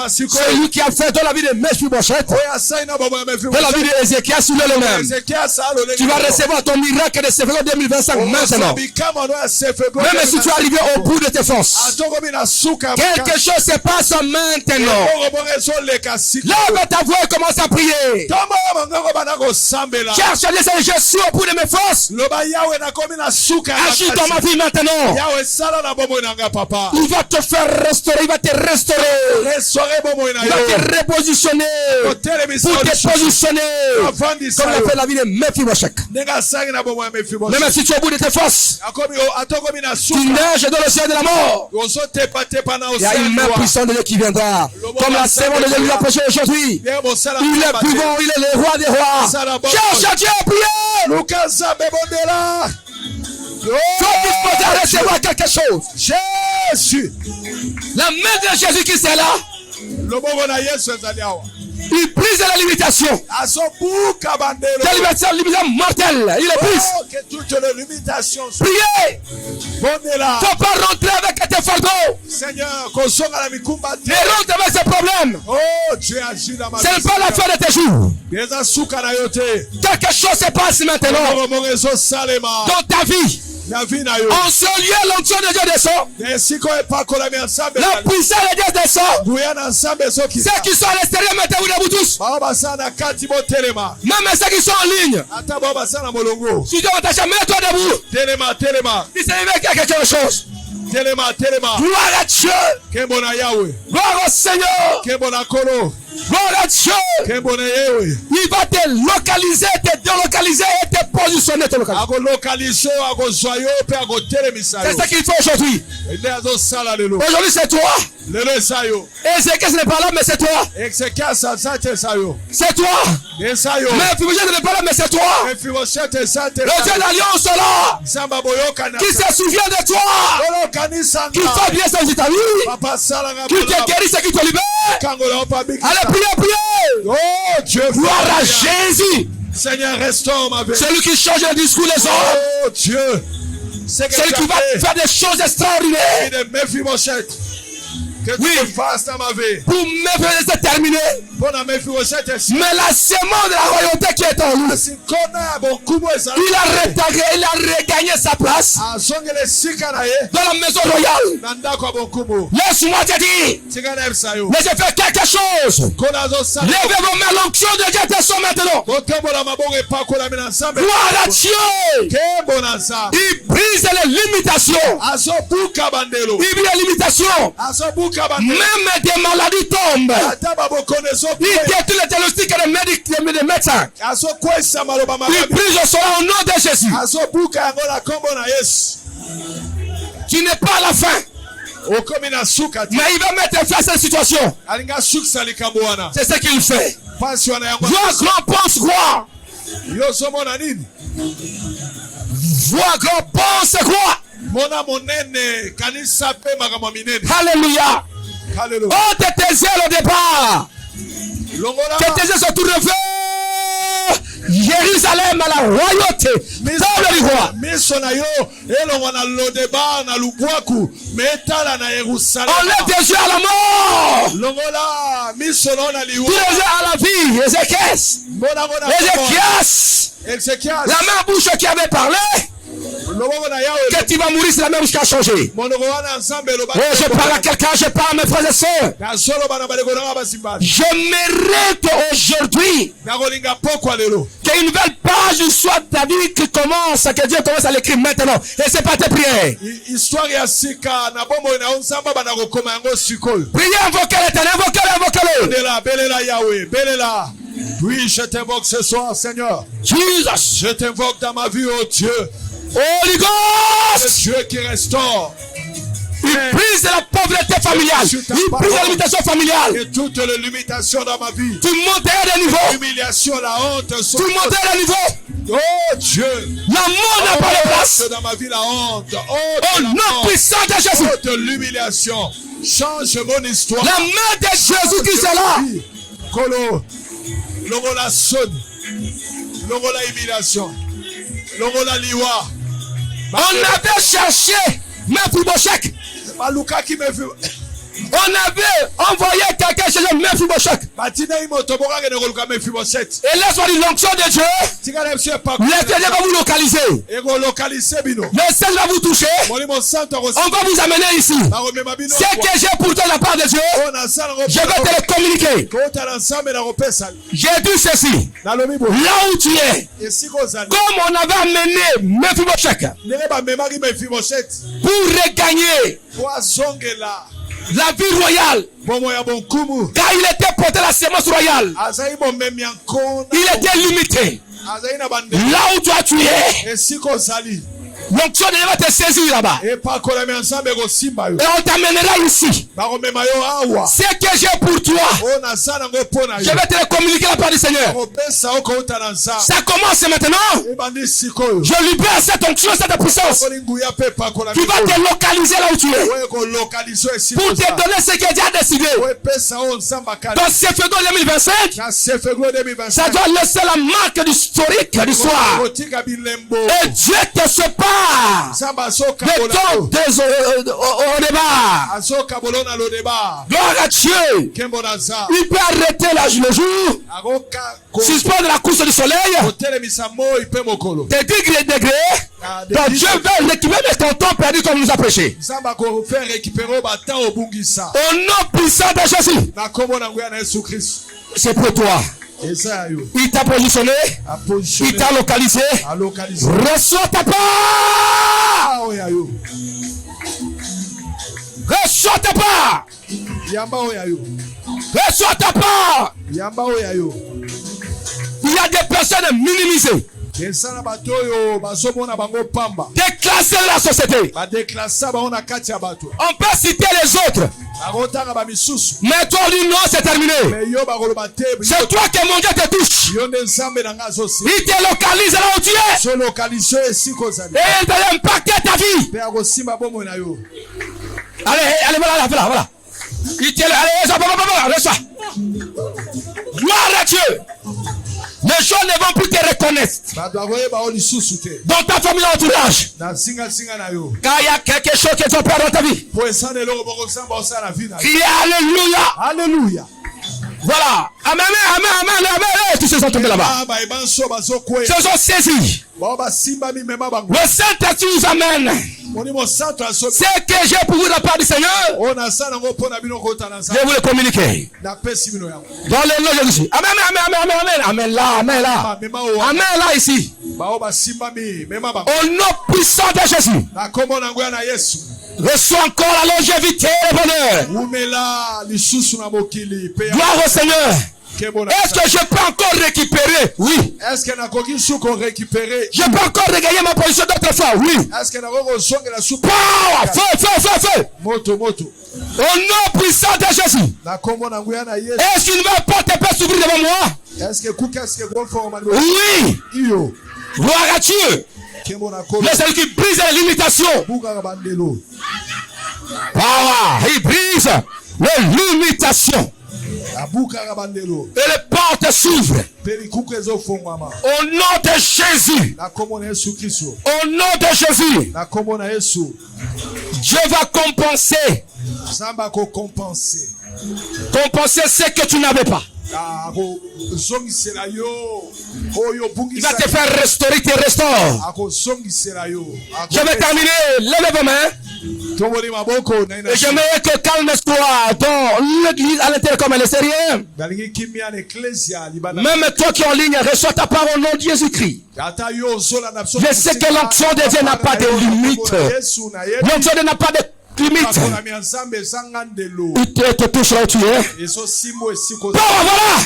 C'est lui qui a fait dans la vie de Mephibosheth, dans la vie d'Ézéchias, sur le même. Tu vas recevoir ton miracle de février 2025 maintenant. Même si tu es arrivé au bout de tes forces, quelque chose se passe maintenant. Lève ta voix et commence à prier. Cherche à dire, je suis au bout de mes forces. Agis dans ma vie maintenant. Il va te faire restaurer, il va te restaurer. Il va te repositionner pour te positionner comme l'a fait la vie de Mephibosheth. Même si tu es au bout de tes forces, tu neiges dans le ciel de la mort. Il y a une main puissante de Dieu qui viendra. Comme la servante de Dieu lui a prêché aujourd'hui. Il est plus bon, il est le roi des rois. Cherche à Dieu à prier. Faut disposer à recevoir quelque chose. Jésus. La main de Jésus qui est là. Il brise la limitation. La limitation mortelle. Il est brise. Priez. Faut pas rentrer avec tes fardeaux. Seigneur, ne rentre avec ces problèmes. Ce n'est pas la fin de tes jours. Quelque chose se passe maintenant dans ta vie. En ce lieu, l'onction de Dieu descend. La puissance de Dieu descend. Ceux qui sont à l'extérieur, mettez-vous debout tous. Même ceux qui sont en ligne. Si Dieu va t'acheter, mets-toi debout. Il s'est arrivé quelque chose. Gloire à Dieu. Gloire au Seigneur. Gloire à Dieu. Il va te localiser, te délocaliser et te positionner. C'est ce qu'il faut aujourd'hui. Aujourd'hui c'est toi. Ézéchias n'est pas là, mais c'est toi. C'est toi. Mais Mephibosheth n'est pas là, mais c'est toi. Le Dieu d'alliance là, qui se souvient de toi, qui fait bien sa vie, qui te guérit et qui te libère. Allez, priez. Oh Dieu, gloire à Jésus. Seigneur, restaure ma vie. Celui qui change le discours des hommes. Oh Dieu, celui qui va faire des choses extraordinaires. Que tu me fasses dans ma vie. Pour Mephibosheth terminer. Mais la semence de la royauté qui est en lui, il a regagné sa place dans la maison royale. Laisse-moi te dire, mais je fais quelque chose. Levez vos mains, l'onction de Dieu descend maintenant. Gloire à Dieu. Il brise les limitations. Il brise les limitations. Même des maladies tombent. Il détruit les diagnostics des médecins. Il brise au sol au nom de Jésus. Tu n'es pas à la fin. Mais il va mettre fin à cette situation. C'est ce qu'il fait. Vois grand, pense quoi. Vois grand, pense quoi. Alléluia. Oh, tes yeux au départ. Que tes yeux sont tout refait. Jérusalem à la royauté. Dans le roi. Enlève tes yeux à la mort. Tous les yeux à la vie. Ézéchias. La même bouche qui avait parlé. Que tu vas mourir, c'est la même chose qui a changé. Oh, je parle à quelqu'un, je parle à mes frères et sœurs. Je mérite aujourd'hui qu'une nouvelle page soit ta vie qui commence, que Dieu commence à l'écrire maintenant. Et c'est pas tes prières. Priez, invoquez l'éternel, invoquez-le. Oui, je t'invoque ce soir, Seigneur. Jesus. Je t'invoque dans ma vie, oh Dieu. Holy Ghost. C'est Dieu qui restaure. Il brise la pauvreté familiale. Il brise la limitation familiale. Et toutes les limitations dans ma vie. Tu montes à des niveaux. L'humiliation, la honte. Tu montes à des niveaux. Oh Dieu. La mort n'a pas de place. Dans ma vie, la honte. Au nom puissant de Jésus. Oh, de l'humiliation. Change mon histoire. La main de Jésus qui est là. Kolo. Logo la sonne. Logo la humiliation. Logo la liwa. On avait cherché Mephibosheth. Maluka qui me veut. On avait envoyé quelqu'un chez le Mephibosheth. Et laisse-moi dire l'onction de Dieu. Laissez-le va vous localiser. Le Seigneur va vous toucher. On va vous amener ici. Ce que j'ai pour toi de la part de Dieu, je vais te le communiquer. J'ai dit ceci. Là où tu es, comme on avait amené Mephibosheth pour regagner la vie royale, car il était porté la sémence royale, il était limité. Là où toi tu es, l'onction de Dieu va te saisir là-bas. Et on t'amènera ici. Ce que j'ai pour toi, je vais te le communiquer la part du Seigneur. Ça commence maintenant. Je libère cette onction, cette puissance. Tu vas te localiser là où tu es. Pour te donner ce que Dieu a décidé. Dans ce février 2025, ça doit laisser la marque du historique du soir. Et Dieu te sépare. Le temps au débat. Gloire à Dieu. Il peut arrêter le jour, suspendre la course du soleil, des degrés. Donc Dieu veut récupérer ton temps perdu comme nous a prêché. Au nom puissant de Jésus. C'est pour toi. Il t'a positionné, il t'a localisé. Reçois ta part. Reçois ta part. Reçois ta part. Il y a des personnes minimisées, déclassées de la société. On peut citer les autres, mais toi dis non, c'est terminé. C'est toi que mon Dieu te touche. Il te localise là où tu es. Et il va impacter ta vie. Allez, voilà. Il te reçois. Gloire à Dieu. Les gens ne vont plus te reconnaître dans ta famille, dans ton entourage. Car il y a quelque chose qui va perdre dans ta vie. Criez Alléluia. Voilà. Amen. Tous ces gens tombés là-bas. Ils se sont saisis. Le Saint-Esprit nous amène. C'est que j'ai pour vous de la part du Seigneur. Je vais vous le communiquer. Dans le nom de Jésus. Amen là. Amen là ici. Au nom puissant de Jésus. Reçois encore la longévité et le bonheur. Gloire au Seigneur. Est-ce que je peux encore récupérer? Oui. Est-ce que je peux encore regagner ma position d'autrefois? Oui. Est-ce que feu. Moto. Au nom puissant de Jésus. Est-ce qu'une belle porte peut s'ouvrir devant moi? Oui. Gloire à Dieu. Mais celui qui brise les limitations. Il brise les limitations. Et les portes s'ouvrent. Au nom de Jésus. Au nom de Jésus. Dieu va compenser. Compenser ce que tu n'avais pas. Il va te faire restaurer tes restaures. Je vais terminer. Levez vos mains. Et j'aimerais que calme soit dans l'église à l'intérieur comme à l'extérieur. Même toi qui es en ligne, reçois ta parole au nom de Jésus-Christ. Je sais que l'onction de Dieu n'a pas de limite. L'onction de Dieu n'a pas de limite. Il te touche là où tu es. Voilà.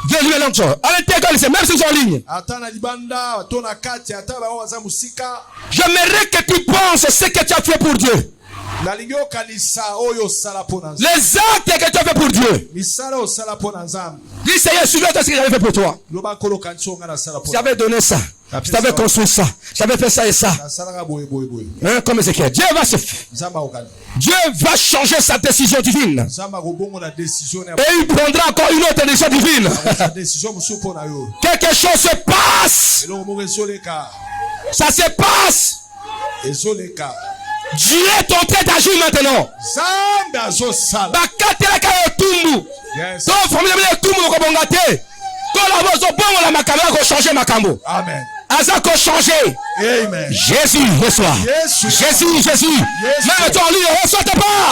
Dieu lui est l'onction. À l'intérieur, même si ils sont en ligne. J'aimerais que tu penses ce que tu as fait pour Dieu. Les actes que tu as fait pour Dieu. Dis Seigneur, souviens-toi ce que j'avais fait pour toi. J'avais donné ça. Je t'avais construit ça. J'avais fait ça et ça. Hein, comme Ézéchiel. Dieu va changer sa décision divine. Et il prendra encore une autre décision divine. Quelque chose se passe. Ça se passe. Dieu est en train d'agir maintenant. Amen. Amen. Jésus, reçois. Jésus. Même ton lit, ne reçoit pas.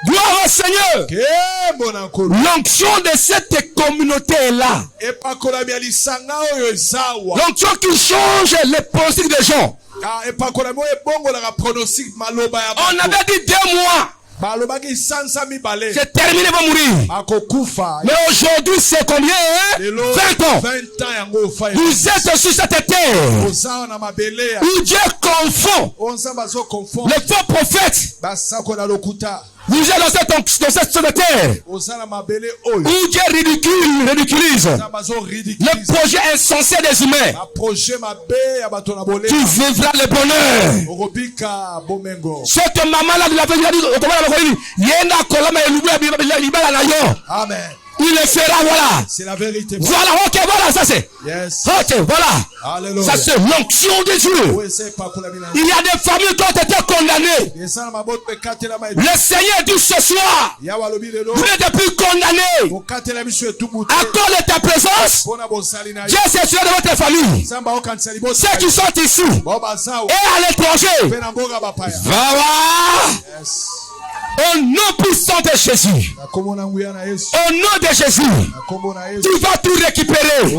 Gloire au Seigneur. L'onction de cette communauté est là. L'onction qui change les pronostics des gens. On avait dit 2 mois. J'ai terminé pour mourir. Mais aujourd'hui, c'est combien? 20 ans. Vous êtes sur cette terre où Dieu confond les faux prophètes. Vous êtes dans cette terre où Dieu ridiculise le projet insensé des humains. Tu vivras le bonheur. Cette maman-là de la Amen. Il le fera, voilà. C'est la vérité. Voilà, ok, voilà, ça c'est. Yes. Ok, voilà. Alléluia. Ça c'est l'onction de Dieu. Il y a des familles qui ont été condamnées. Le Seigneur dit ce soir, vous n'êtes plus condamnés. À cause de ta présence, Dieu s'est sûr de votre famille. Ceux qui sont ici et à l'étranger. Voilà. Au nom puissant de Jésus. Au nom de Jésus. Tu vas tout récupérer. Tu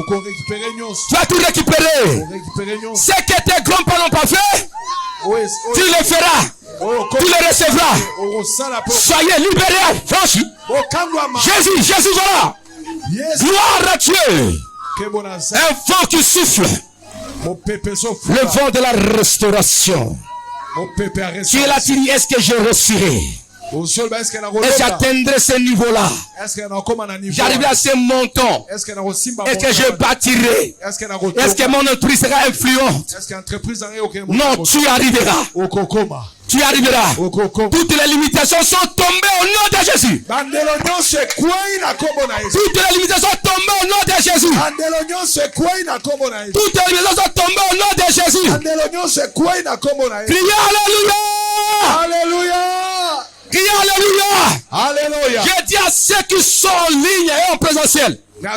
vas tout récupérer. Ce que tes grands-parents n'ont pas fait, tu le feras. Tu le recevras. Soyez libérés. Franchis. Jésus, voilà. Gloire à Dieu. Un vent qui souffle. Le vent de la restauration. Tu es là, tu dis, est-ce que je reçurai? Et j'atteindrai ce niveau-là. J'arriverai à ce montant. Est-ce que je bâtirai? Est-ce que mon entreprise sera influente? Non, tu arriveras. Tu arriveras. Toutes les limitations sont tombées au nom de Jésus. Toutes les limitations sont tombées au nom de Jésus. Toutes les limitations sont tombées au nom de Jésus. Priez Alléluia. Alléluia. Criez Alléluia. Alléluia. Je dis à ceux qui sont en ligne et en présentiel. Je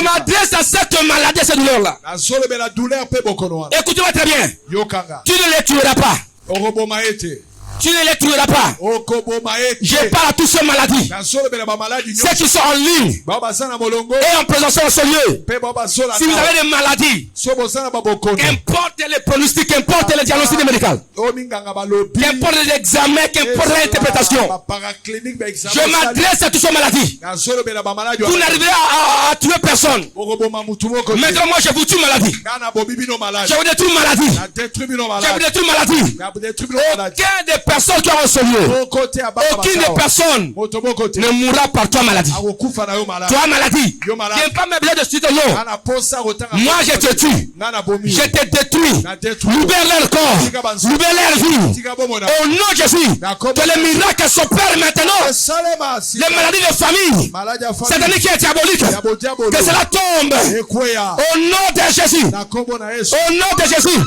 m'adresse à cette maladie, cette douleur-là. Écoutez-moi très bien. Tu ne les tueras pas. Tu ne les tueras pas. Je parle à tous ces maladies. Ceux qui sont en ligne et en présence en ce lieu. Si vous avez des maladies, qu'importe les pronostics, qu'importe les diagnostics médicaux, qu'importe les examens, qu'importe l'interprétation, je m'adresse à tous ces maladies. Vous n'arriverez à tuer personne. Maintenant, moi, je vous tue maladie. Je vous détruis maladie. Je vous détruis maladie. Aucun des personnes qui ont en ce lieu, aucune des personnes ne mourra par toi maladie. Toi maladie. Je n'ai pas même besoin de suite de l'eau. Moi je te tue. Je te détruis. Libère leur corps. Libère leur vie. Au nom de Jésus. Que les miracles s'opèrent maintenant. Les maladies de famille. Cette année qui est diabolique. Que cela tombe. Au nom de Jésus. Au nom de Jésus.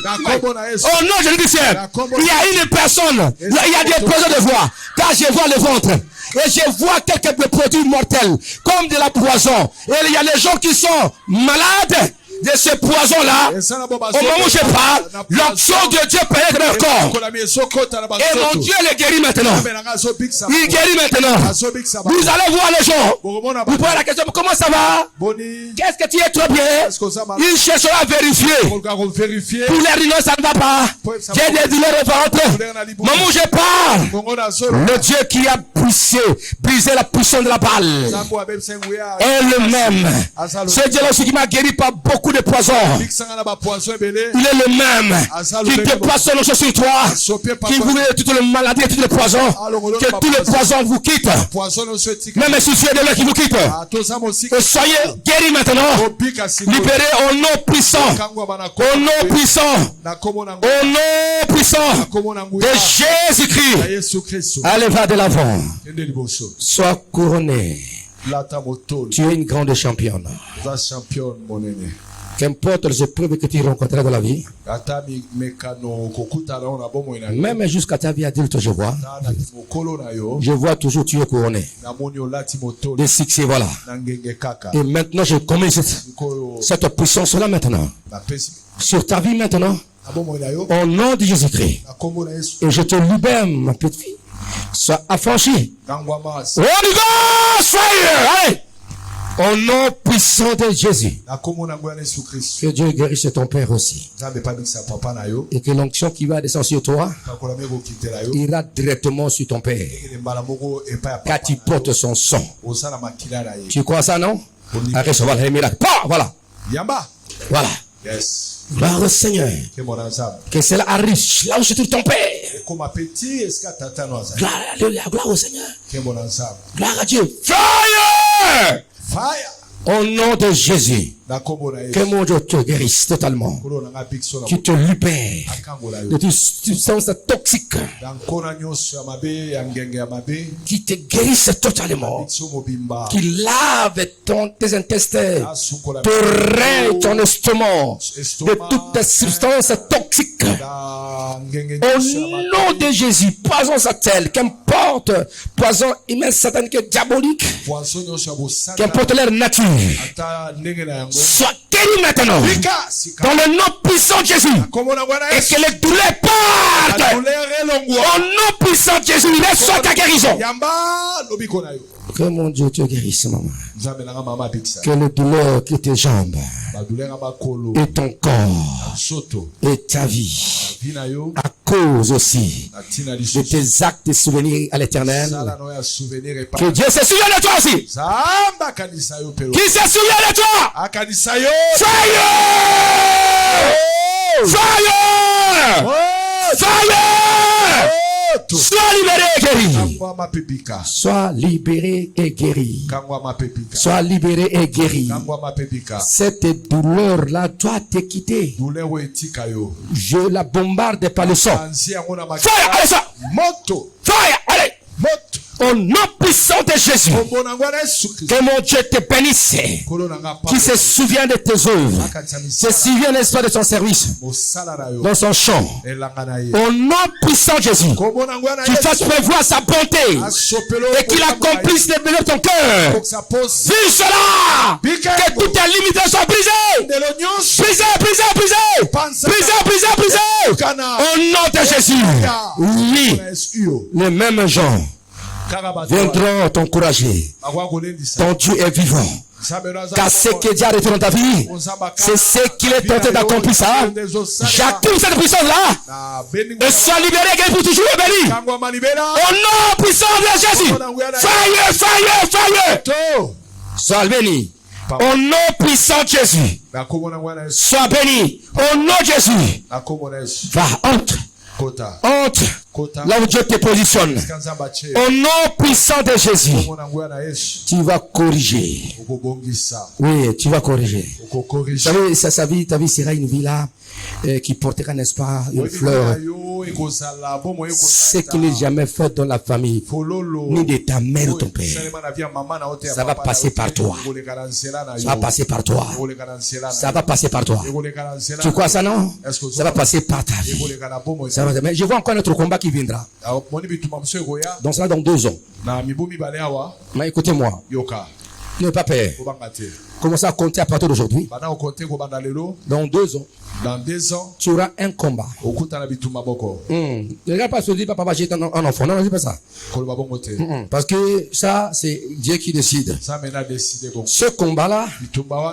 Au nom de Jésus du ciel. Il y a une personne. Il y a des projets de voix. Car je vois le ventre. Et je vois quelques produits mortels. Comme de la poison. Et il y a des gens qui sont malades de ce poison-là. Au moment où je parle, l'onction de Dieu pénètre leur corps. Et mon Dieu les guérit maintenant. Il guérit maintenant. Vous allez voir les gens. Vous posez la question, comment ça va? Qu'est-ce que tu es trop bien? Il cherchera à vérifier. Pour les rhinos, ça ne va pas. J'ai des douleurs au ventre. Au moment où je parle, le Dieu qui a brisé la puissance de la balle est le même. Ce Dieu-là aussi qui m'a guéri par beaucoup beaucoup de poison. Il est le même qui déplace son notion sur toi, qui vous met toutes les maladies et tous les poisons, que tous les poisons vous quittent. Même les soucis de l'eau qui vous quittent. Que soyez guéris maintenant, libérés au nom puissant, au nom puissant, au nom puissant de Jésus-Christ. Allez, va de l'avant. Sois couronné. Tu es une grande championne. Qu'importe les épreuves que tu rencontreras dans la vie, même jusqu'à ta vie adulte, je vois toujours tu es couronné de succès, voilà. Et maintenant, je commets cette puissance-là maintenant, sur ta vie maintenant, au nom de Jésus-Christ. Et je te libère, ma petite fille. Sois affranchi. Holy Ghost fire! Allez! Au nom puissant de Jésus. Que Dieu guérisse ton père aussi. Et que l'onction qui va descendre sur toi ira directement sur ton père. Car tu portes son sang. Tu crois ça, non? Arrête, ça va le miracle. Voilà. Voilà. Gloire au Seigneur. Que cela arrive là où se trouve ton père. Gloire au Seigneur. Gloire à Dieu. Fire! Au nom de Jésus, que mon Dieu te guérisse totalement, qui te libère de toute substance toxique, qui te guérisse totalement, qui lave tes intestins, te règne ton estomac de toutes tes substances toxiques. Au nom de Jésus, poison satanique, qu'importe, poison humain, satanique, diabolique, qu'importe leur nature, soit guéri maintenant, dans le nom puissant de Jésus, et que les douleurs partent, au nom puissant de Jésus, soit ta guérison. Que mon Dieu te guérisse, maman. Que les douleurs qui tes jambes, et ton corps, et ta vie, à cause aussi de tes actes et souvenirs à l'éternel, que Dieu se souvienne de toi aussi. Qui se souvient de toi? Fire! Fire! Fire! Sois libéré et guéri. Sois libéré et guéri. Sois libéré et guéri. Cette douleur-là doit te quitter. Je la bombarde par le sang. Fire! Allez, ça! Fire! Allez! Au nom puissant de Jésus, que mon Dieu te bénisse, qui se souvient de tes œuvres, se souvient, n'est-ce pas, de son service, dans son champ. Au nom puissant de Jésus, qu'il fasse prévoir sa bonté et qu'il accomplisse les besoins de ton cœur. Vis cela, que toutes tes limites soient brisées. Brisées. Au nom de Jésus, oui, les mêmes gens viendront t'encourager. Ton Dieu est vivant. Car ce que Dieu a fait dans ta vie, c'est ce qu'il est tenté d'accomplir ça. J'active cette puissance-là. Et sois libéré, que pour toujours béni. Au nom puissant de Jésus. Fire! Sois béni. Au nom puissant de Jésus. Sois béni. Au nom de Jésus. Va, entre. Là où Dieu te positionne. Au nom puissant de Jésus. Tu vas corriger. Oui, tu vas corriger. Ta vie sera une vie là qui portera, n'est-ce pas, une fleur. Ce qui n'est jamais fait dans la famille, ni de ta mère ou ton père. Ça va passer par toi. Ça va passer par toi. Ça va passer par toi. Tu crois ça, non? Ça va passer par ta vie. Mais je vois encore notre combat qui viendra. Donc ça va dans 2 ans. Mais écoutez-moi. Ne pas peur. Commencez à compter à partir d'aujourd'hui. Dans 2 ans. Tu auras un combat. Ne regarde pas ce que dit papa va jeter un enfant. Non, c'est pas ça. Parce que ça, c'est Dieu qui décide. Ce combat-là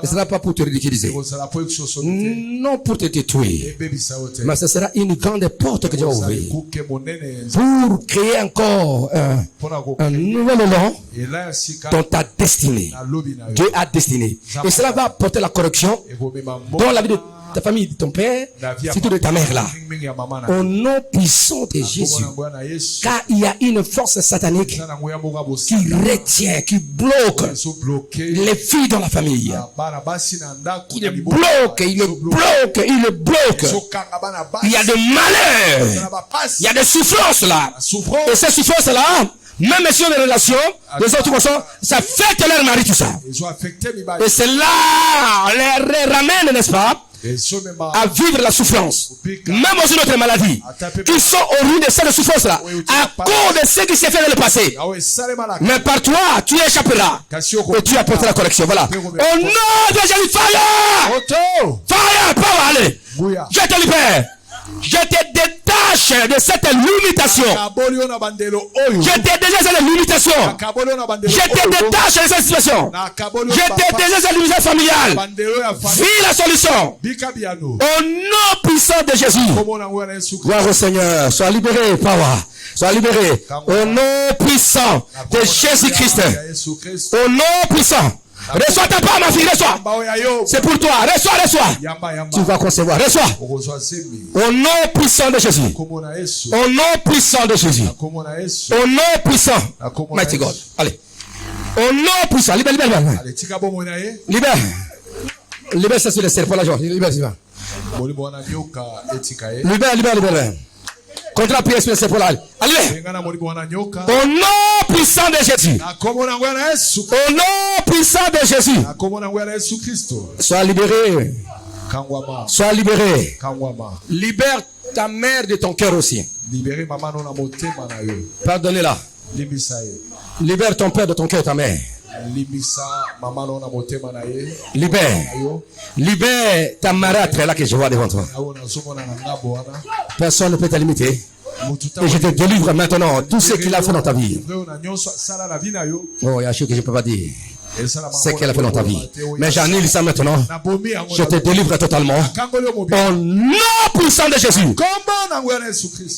ne sera pas pour te ridiculiser. Non pour te détruire. Mais ce sera une grande porte que Dieu va ouvrir. Pour créer encore un nouvel élan dans ta destinée. Dieu a destiné. vérité. Et cela va porter la correction dans la vie de ta famille, de ton père, surtout de ta mère là. Au nom puissant de Jésus. Car il y a une force satanique qui retient, qui bloque les filles dans la famille. Il les bloque, il les bloque, il les bloque. Il y a des malheurs, il y a des souffrances là. Et ces souffrances là, même si on est en relation, les autres personnes, ça fait que leur mari tout ça. Et cela les ramène, n'est-ce pas, à vivre la souffrance. Même aussi notre maladie. Qui sont au ruine de cette souffrance-là. À cause de ce qui s'est fait dans le passé. Mais par toi, tu échapperas. Et tu apporteras la correction. Voilà. Au nom de Jésus, fire! Fire, power, allez. Je te libère. Je te détache de cette limitation. Je te détache de cette limitation. Je te détache de cette situation. Je te détache de cette limitation familiale. Vis la solution. Au nom puissant de Jésus. Gloire au Seigneur. Sois libéré, power. Sois libéré. Au nom puissant de Jésus-Christ. Au nom puissant. Reçois ta part, ma fille, reçois. C'est pour toi. Reçois. Tu vas concevoir. Reçois. Au nom puissant de Jésus. Au nom puissant de Jésus. Au nom puissant. Mighty God. Allez. Au nom puissant. Libère. Libère ça sur les serpents, la joie. Libère. Contre la pièce, c'est pour là. Allez. Au nom puissant de Jésus. Au nom puissant de Jésus. Sois libéré. Sois libéré. Libère ta mère de ton cœur aussi. Pardonnez-la. Libère ton père de ton cœur, ta mère. Libère ta marâtre là que je vois devant toi. Personne ne peut te limiter. Et je te délivre maintenant tout ce qu'il a fait dans ta vie. Oh, il y a chose que je ne peux pas dire. Ce qu'elle a fait dans ta vie. Mais j'annule ça maintenant. Je te délivre totalement. Au nom puissant de Jésus.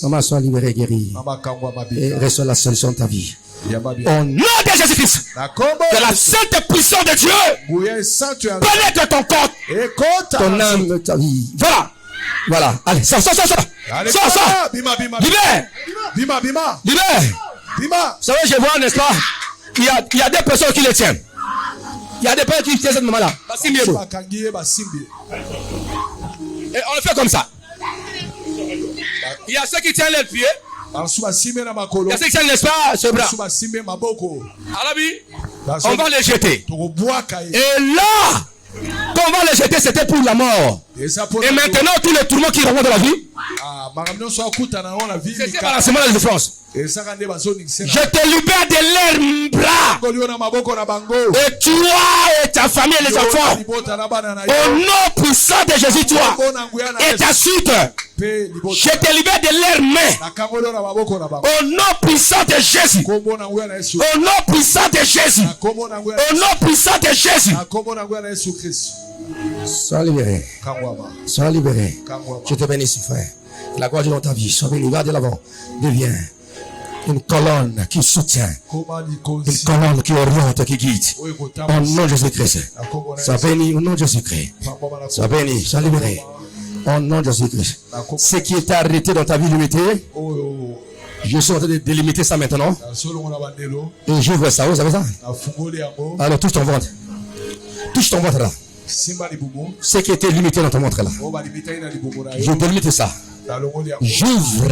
Maman, sois libérée, guérie. Et reçois la solution de ta vie. Au nom de Jésus-Christ. Que la sainte puissance de Dieu pénètre ton corps, ton âme, ta vie. Voilà. Allez, sors. Libère. Vous savez, je vois, n'est-ce pas? Il y a des personnes qui le tiennent. Il y a des personnes qui tiennent cette maman-là. Et on le fait comme ça. Il y a ceux qui tiennent les pieds. Il y a ceux qui tiennent, n'est-ce pas, ce bras. On va les jeter. Et là, quand on va les jeter, c'était pour la mort. Et maintenant, tous les tourments qui rencontrent dans la vie, c'est par la semence de la défense. Je te libère de leurs bras. Et toi et ta famille et les enfants. Au nom puissant de Jésus, toi et ta suite. Je te libère de leurs mains. Au nom puissant de Jésus. Au nom puissant de Jésus. Au nom puissant de Jésus. Sois libéré. Sois libéré. Je te bénis, frère. La gloire dans ta vie. Sois béni. Va de l'avant. Deviens une colonne qui soutient. Une colonne qui oriente, qui guide. Au nom de Jésus-Christ. Sois béni au nom de Jésus-Christ. Sois béni. Sois libéré. Au nom de Jésus-Christ. Ce qui est arrêté dans ta vie limitée, je suis en train de délimiter ça maintenant. Et j'ouvre ça. Vous savez ça? Alors touche ton ventre. Touche ton ventre là. Ce qui était limité dans ton ventre là. Je délimite ça. J'ouvre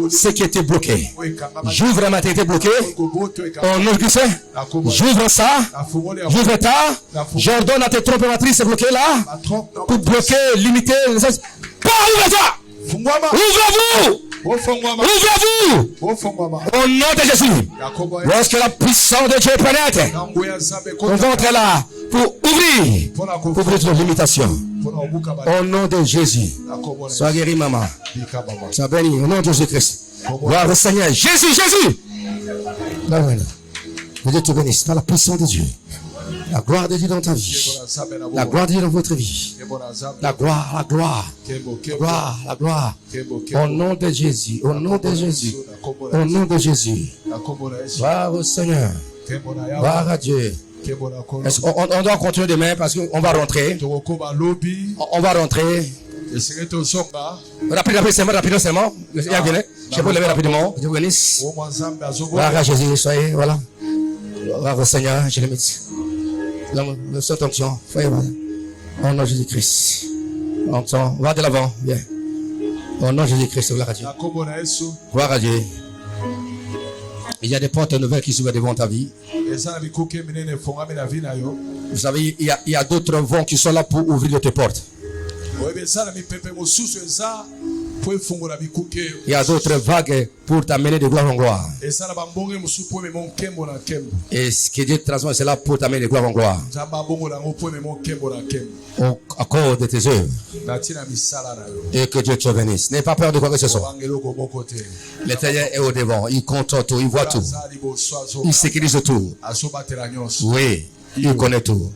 ce qui était bloqué. J'ouvre la maternité bloquée. Au nom de Christ. J'ouvre ça. J'ouvre ça. J'ordonne à tes trompes matrices bloquées là. Pour bloquer, limiter. Ouvre-toi. Ouvre-vous. Ouvrez-vous. Au nom de Jésus. Lorsque la puissance de Dieu pénètre, on ventre là pour ouvrir toutes les limitations. Au nom de Jésus. Sois guéri, maman. Sois béni. Au nom de Jésus-Christ. Gloire au Seigneur. Jésus. Que Dieu te bénisse par la puissance de Dieu. La gloire de Dieu dans ta vie. La gloire de Dieu dans votre vie. La gloire. Au nom de Jésus. Au nom de Jésus. Au nom de Jésus. Gloire au Seigneur. Gloire à Dieu. On doit continuer demain parce qu'on va rentrer. On va rentrer. Rapidement seulement. Je peux lever rapidement. Je vous bénisse. Voilà, Jésus, soyez, voilà. Voilà, Seigneur, je le mets. Le saint onction. Au nom de Jésus-Christ. On va de l'avant. Bien. Au nom de Jésus-Christ, gloire à Dieu. Gloire à Dieu. Il y a des portes nouvelles qui s'ouvrent devant ta vie. Vous savez, il y a d'autres vents qui sont là pour ouvrir tes portes. Il y a d'autres vagues pour t'amener de gloire en gloire. Et ce que Dieu transforme, c'est là pour t'amener de gloire en gloire. À cause de tes œuvres. Et que Dieu te bénisse. N'aie pas peur de quoi que ce soit. L'Éternel est au devant. Il compte tout. Il voit tout. Il sécurise tout. Oui. Il connaît tout.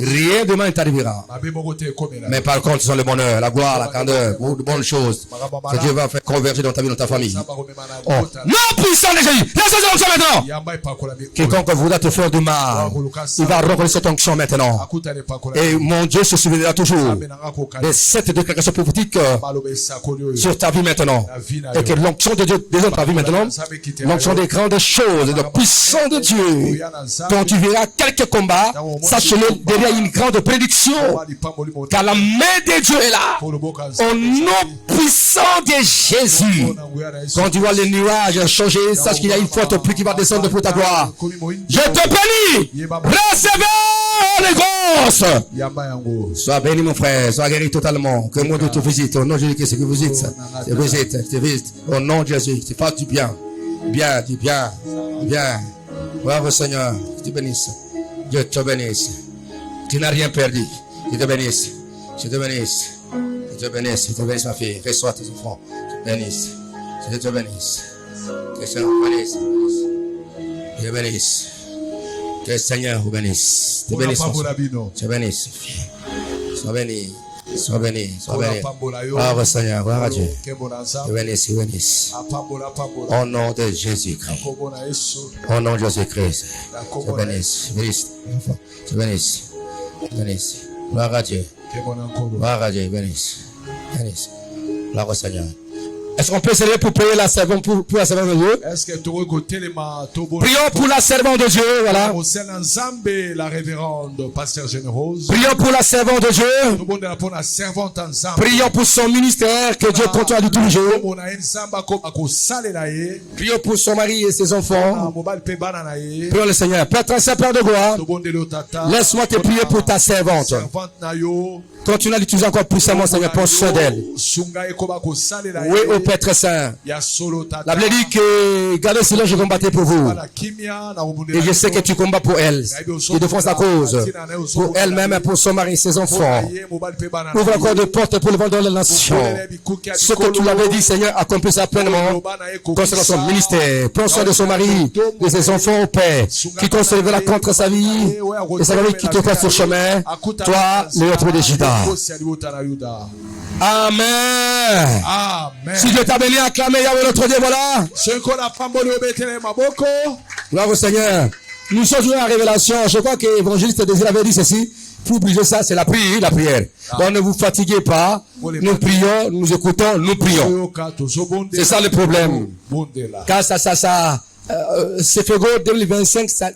Rien de mal ne t'arrivera. Mais par contre, ce sont le bonheur, la gloire, la candeur, de bonnes choses que Dieu va faire converger dans ta vie, dans ta famille. Oh. Non, puissant de Jésus. Laisse cette onction maintenant. Quiconque voudra te faire du mal, il va reconnaître cette onction maintenant. Et mon Dieu se souviendra toujours des 7 déclarations prophétiques sur ta vie maintenant. Et que l'onction de Dieu descende ta vie maintenant. L'onction des grandes choses, de puissance de Dieu. Quand tu verras quelques combats, sache-le, derrière une grande prédiction, car la main de Dieu est là. Au nom puissant de Jésus. Quand tu vois les nuages changer, sache qu'il y a une forte pluie qui va descendre pour ta gloire. Je te bénis. Recevez les grosses. Sois béni, mon frère. Sois guéri totalement. Que mon Dieu te visite. Au nom de Jésus, que vous visite. Te visite. Au nom de Jésus. Tu fasses du bien. Bien, du bien. Bien. Bravo, Seigneur. Que tu bénisses. Dieu te bénisse. Tu n'as rien perdu. Je te bénisse. Je te bénisse. Je te bénisse. Je te bénisse, ma fille. Reçois tes enfants. Je te bénisse. Je te bénisse. Que le Seigneur vous bénisse. Je te bénisse. Que le Seigneur vous bénisse. Je te bénisse. Je te bénisse. Sois béni. Sois béni. Sois béni. Bravo, Seigneur. Gloire à Dieu. Je te bénisse. Je te bénisse. Au nom de Jésus-Christ. Au nom de Jésus-Christ. Je te bénisse. Je te bénisse. Je te bénisse. Gloire à Dieu. Gloire à Dieu. Bénisse. Bénisse. Gloire au Seigneur. Est-ce qu'on peut se lever pour prier la servante pour la servante de Dieu? Prions pour la servante de Dieu, voilà. La révérende pasteur générose. Prions pour la servante de Dieu. Prions pour son ministère, que Dieu continue à lui toucher. Prions pour son mari et ses enfants. Prions le Seigneur. Père très saint, Père de gloire, laisse-moi te prier pour ta servante. Continue à l'utiliser encore puissamment, Seigneur, pour soin d'elle. Oui, au Père très saint. La Bible dit que, gardez silence, je combattais pour vous. Et je sais que tu combats pour elle. Tu défends sa cause. Pour elle-même, pour son mari, ses enfants. Ouvre encore des portes pour le vent de la nation. Ce que tu l'avais dit, Seigneur, accomplisse pleinement concernant son ministère. Prends soin de son mari, de ses enfants au Père. Quiconque se lèvera contre sa vie et sa vie qui te passe sur le chemin. Toi, le maître de Juda. Amen. Amen. Si Dieu t'a béni, acclamez Yahweh notre Dieu, voilà. Gloire au Seigneur. Nous sommes joués à la révélation. Je crois que l'évangéliste Désir avait dit ceci. Pour briser ça, c'est la prière. Donc ne vous fatiguez pas. Nous prions, nous écoutons, nous prions. C'est ça le problème. Car ça, c'est Février 2025, ça